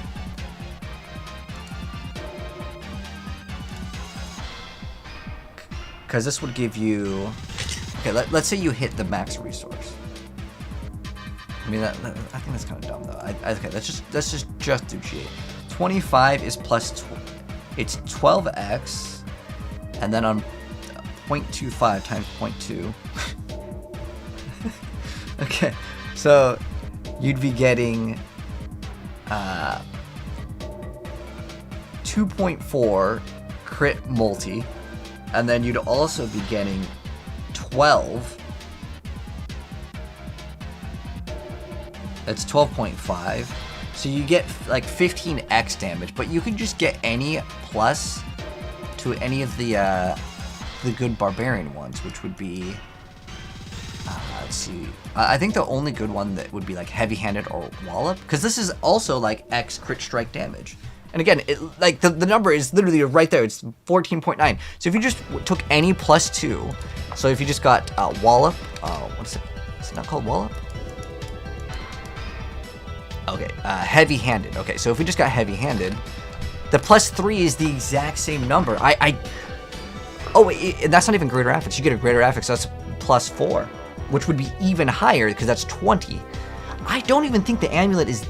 Because this would give you... Okay, let's say you hit the max resource. I mean, I think that's kind of dumb, though. Okay, let's just do G8. 25 is it's 12x, and then on 0.25 times 0.2. Okay, so you'd be getting 2.4 crit multi, and then you'd also be getting 12 It's 12.5. So you get like 15x damage, but you can just get any plus to any of the good barbarian ones, which would be, let's see. I think the only good one that would be like heavy-handed or wallop, because this is also like X crit strike damage. And again, like the number is literally right there. It's 14.9. So if you just took any +2, so if you just got wallop, what is it? Is it not called wallop? Okay, heavy-handed. Okay, so if we just got heavy-handed, the +3 is the exact same number. Oh, wait, and that's not even greater affix. You get a greater affix, that's +4, which would be even higher because that's 20. I don't even think the amulet is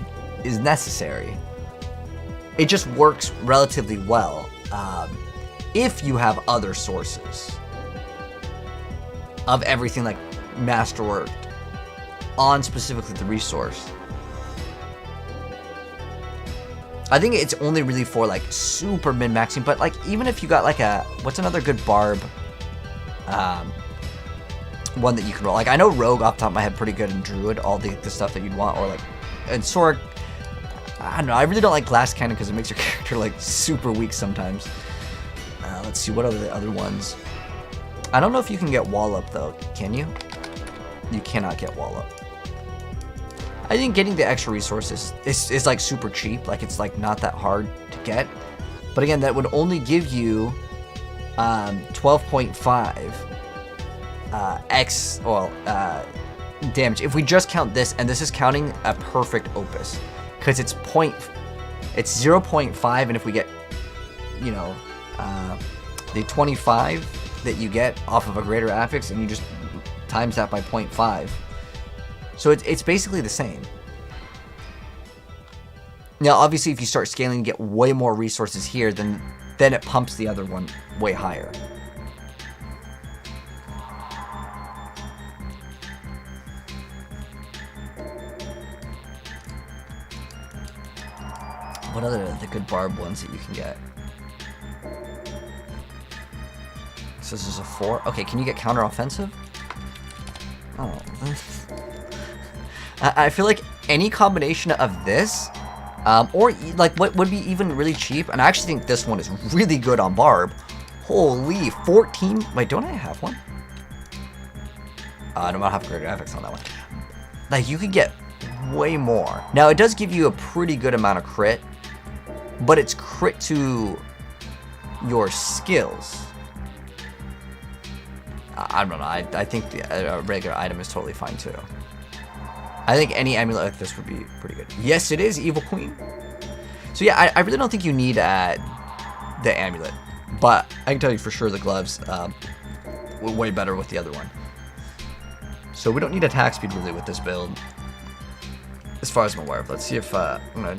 necessary. It just works relatively well if you have other sources of everything like masterworked on specifically the resource. I think it's only really for like super min-maxing, but like even if you got like what's another good barb one that you can roll? Like I know rogue off the top of my head pretty good, and druid, all the stuff that you'd want, or like, and sword, I don't know, I really don't like glass cannon because it makes your character like super weak sometimes. Let's see, what are the other ones? I don't know if you can get wallop though, can you? You cannot get wallop. I think getting the extra resources is like super cheap, like it's like not that hard to get. But again, that would only give you 12.5 damage. If we just count this, and this is counting a perfect opus, because it's 0.5, and if we get, you know, the 25 that you get off of a greater affix, and you just times that by 0.5. So it's basically the same. Now, obviously, if you start scaling and get way more resources here, then it pumps the other one way higher. What other the good barb ones that you can get? So this is a 4. Okay, can you get counter offensive? Oh. I feel like any combination of this, or like what would be even really cheap, and I actually think this one is really good on barb. Holy, 14. Wait, don't I have one? I don't have greater affix on that one. Like, you could get way more. Now, it does give you a pretty good amount of crit, but it's crit to your skills. I don't know. I think a regular item is totally fine too. I think any amulet like this would be pretty good. Yes, it is Evil Queen. So yeah, I really don't think you need the amulet, but I can tell you for sure the gloves were way better with the other one. So we don't need attack speed really with this build, as far as I'm aware of. Let's see if I'm gonna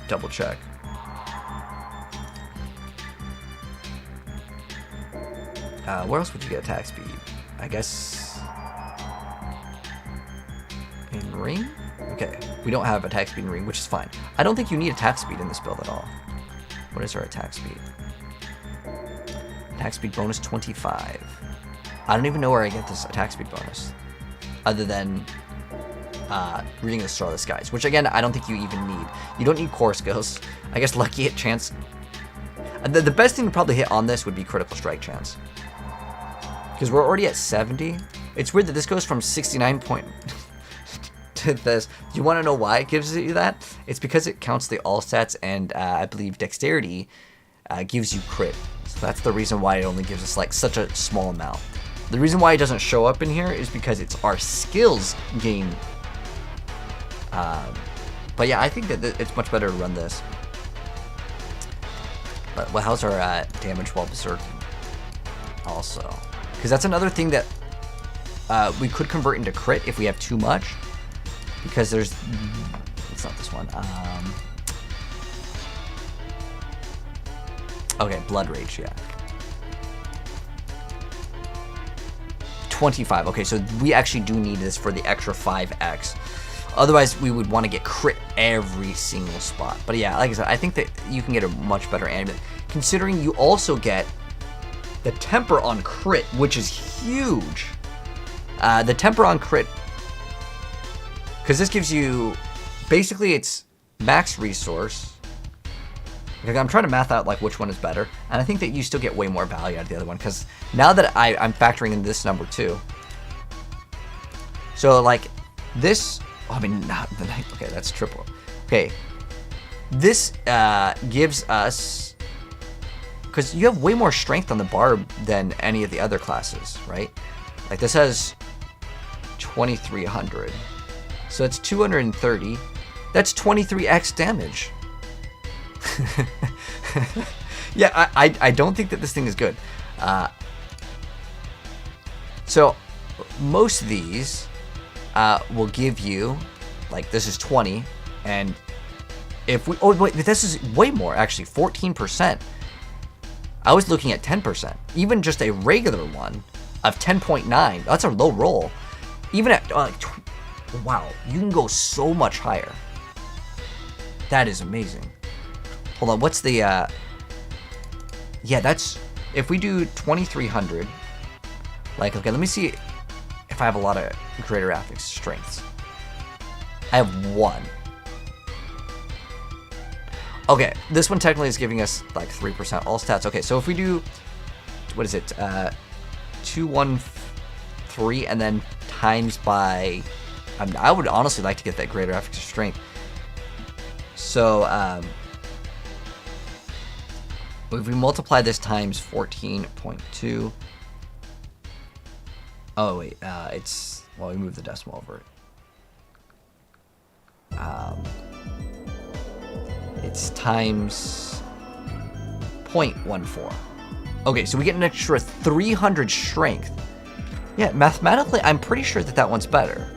double check. Where else would you get attack speed? I guess in ring? Okay, we don't have attack speed in ring, which is fine. I don't think you need attack speed in this build at all. What is our attack speed? Attack speed bonus 25. I don't even know where I get this attack speed bonus, other than reading the Star of the Skies, which again, I don't think you even need. You don't need core skills. I guess lucky hit chance. The best thing to probably hit on this would be critical strike chance, because we're already at 70. It's weird that this goes from 69 point to this. Do you want to know why it gives you that? It's because it counts the all stats, and I believe dexterity gives you crit. So that's the reason why it only gives us like such a small amount. The reason why it doesn't show up in here is because it's our skills gain. But yeah, I think that it's much better to run this. But well, how's our damage while berserking? Also, because that's another thing that we could convert into crit if we have too much. Because there's, it's not this one. Okay, blood rage, yeah. 25. Okay, so we actually do need this for the extra 5x. Otherwise, we would want to get crit every single spot. But yeah, like I said, I think that you can get a much better amulet, considering you also get the temper on crit, which is huge. The temper on crit Because this gives you, basically it's max resource. Like, I'm trying to math out like which one is better, and I think that you still get way more value out of the other one, because now that I'm factoring in this number too. So like this, I mean, not the night. Okay, that's triple. Okay, this gives us, because you have way more strength on the barb than any of the other classes, right? Like this has 2300, so it's 230. That's 23x damage. Yeah, I don't think that this thing is good. So most of these will give you, like this is 20, and if we, oh wait, this is way more actually, 14%. I was looking at 10%. Even just a regular one of 10.9, that's a low roll. Even at wow, you can go so much higher. That is amazing. Hold on, what's the, yeah, that's, if we do 2300, like, okay, let me see if I have a lot of greater affix strengths. I have one. Okay, this one technically is giving us like 3% all stats. Okay, so if we do, what is it, 213 and then times by, I would honestly like to get that greater affix strength. So, if we multiply this times 14.2, oh wait, it's, well, we moved the decimal over it. It's times 0.14. Okay, so we get an extra 300 strength. Yeah, mathematically, I'm pretty sure that that one's better.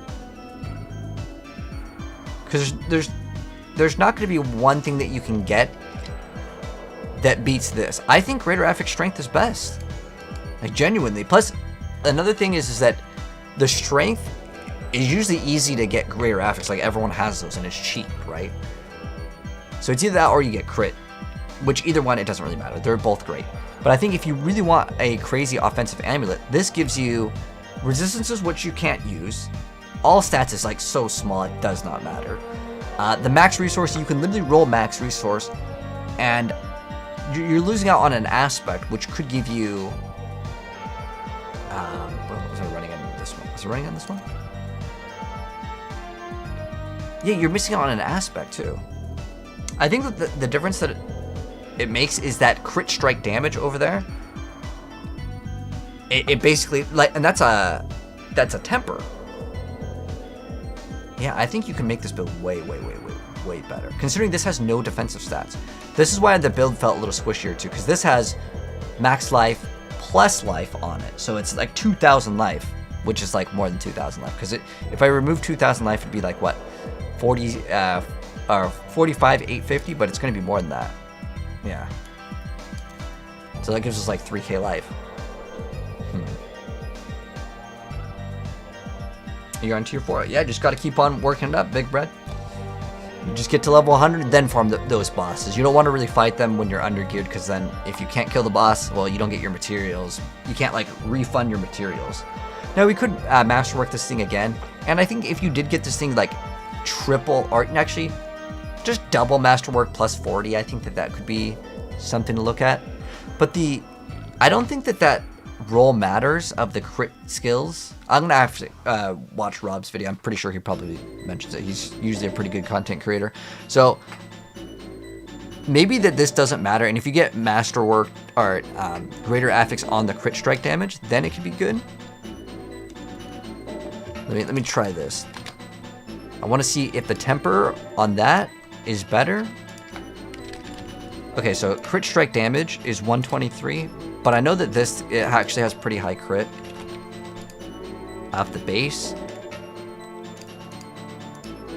Because there's not going to be one thing that you can get that beats this. I think greater affix strength is best. Like, genuinely. Plus, another thing is that the strength is usually easy to get greater affix. Like, everyone has those, and it's cheap, right? So it's either that or you get crit. Which, either one, it doesn't really matter. They're both great. But I think if you really want a crazy offensive amulet, this gives you resistances, which you can't use. All stats is, like, so small, it does not matter. The max resource, you can literally roll max resource, and you're losing out on an aspect, which could give you... was I running on this one? Was it running on this one? Yeah, you're missing out on an aspect, too. I think that the difference that it makes is that crit strike damage over there. It basically, like, and that's a temper. Yeah, I think you can make this build way better. Considering this has no defensive stats. This is why the build felt a little squishier too, because this has max life plus life on it. So it's like 2,000 life, which is like more than 2,000 life. Because if I remove 2,000 life, it'd be like what, 45, 850, but it's going to be more than that. Yeah. So that gives us like 3k life. You're on tier 4. Yeah, just got to keep on working it up, big bread. You just get to level 100, then farm those bosses. You don't want to really fight them when you're under geared, because then if you can't kill the boss, well, you don't get your materials. You can't like refund your materials. Now we could masterwork this thing again, and I think if you did get this thing like triple, or actually just double masterwork plus 40, I think that could be something to look at. But I don't think that roll matters of the crit skills. I'm gonna have to watch Rob's video. I'm pretty sure he probably mentions it. He's usually a pretty good content creator. So maybe that this doesn't matter, and if you get masterwork or greater affix on the crit strike damage, then it could be good. Let me try this. I want to see if the temper on that is better. Okay, so crit strike damage is 123, but I know that this, it actually has pretty high crit off the base.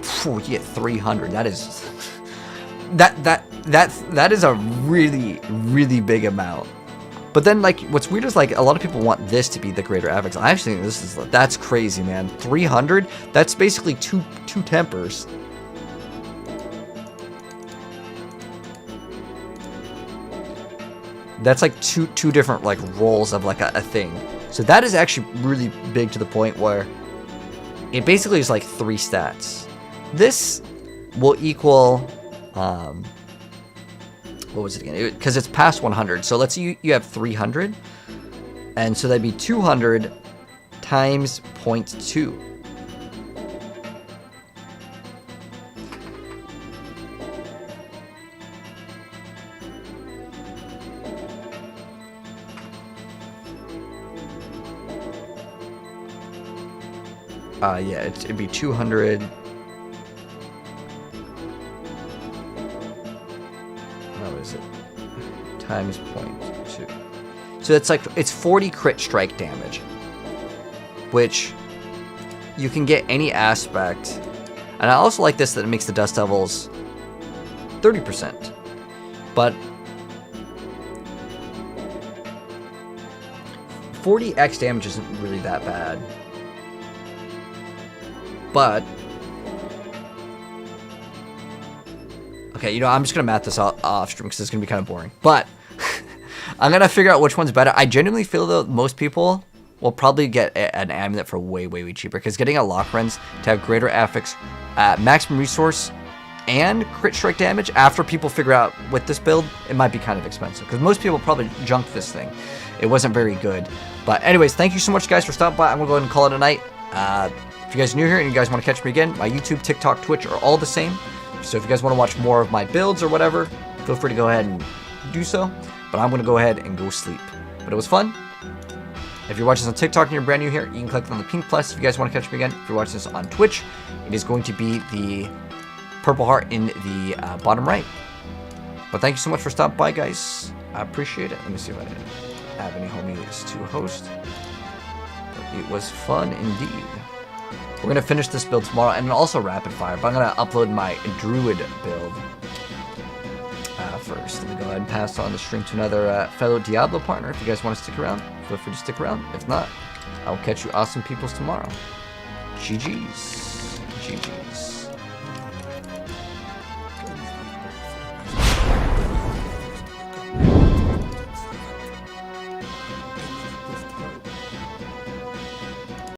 Phew, you get 300. That is that is a really big amount. But then, like, what's weird is, like, a lot of people want this to be the greater affix. I actually think that's crazy, man. 300? That's basically two tempers. That's like two different like rolls of like a thing. So that is actually really big, to the point where it basically is like 3 stats. This will equal, what was it again? Because it's past 100. So let's say you have 300, and so that'd be 200 times 0.2. Yeah, it'd be 200. How is it? Times 0.2. So it's 40 crit strike damage, which you can get any aspect. And I also like this that it makes the Dust Devils 30%. But 40x damage isn't really that bad. But okay, you know, I'm just gonna math this out off stream because it's gonna be kind of boring. But I'm gonna figure out which one's better. I genuinely feel though most people will probably get an amulet for way cheaper, because getting a Lockrens to have greater affix, maximum resource, and crit strike damage after people figure out with this build, it might be kind of expensive because most people probably junked this thing. It wasn't very good. But anyways, thank you so much guys for stopping by. I'm gonna go ahead and call it a night. If you guys are new here and you guys want to catch me again, my YouTube, TikTok, Twitch are all the same. So if you guys want to watch more of my builds or whatever, feel free to go ahead and do so. But I'm going to go ahead and go sleep. But it was fun. If you're watching this on TikTok and you're brand new here, you can click on the pink plus if you guys want to catch me again. If you're watching this on Twitch, it is going to be the purple heart in the bottom right. But thank you so much for stopping by, guys. I appreciate it. Let me see if I have any homies to host. But it was fun indeed. We're going to finish this build tomorrow, and also rapid fire, but I'm going to upload my druid build first. Let me go ahead and pass on the stream to another fellow Diablo partner. If you guys want to stick around, feel free to stick around. If not, I'll catch you awesome peoples tomorrow. GG's. GG's.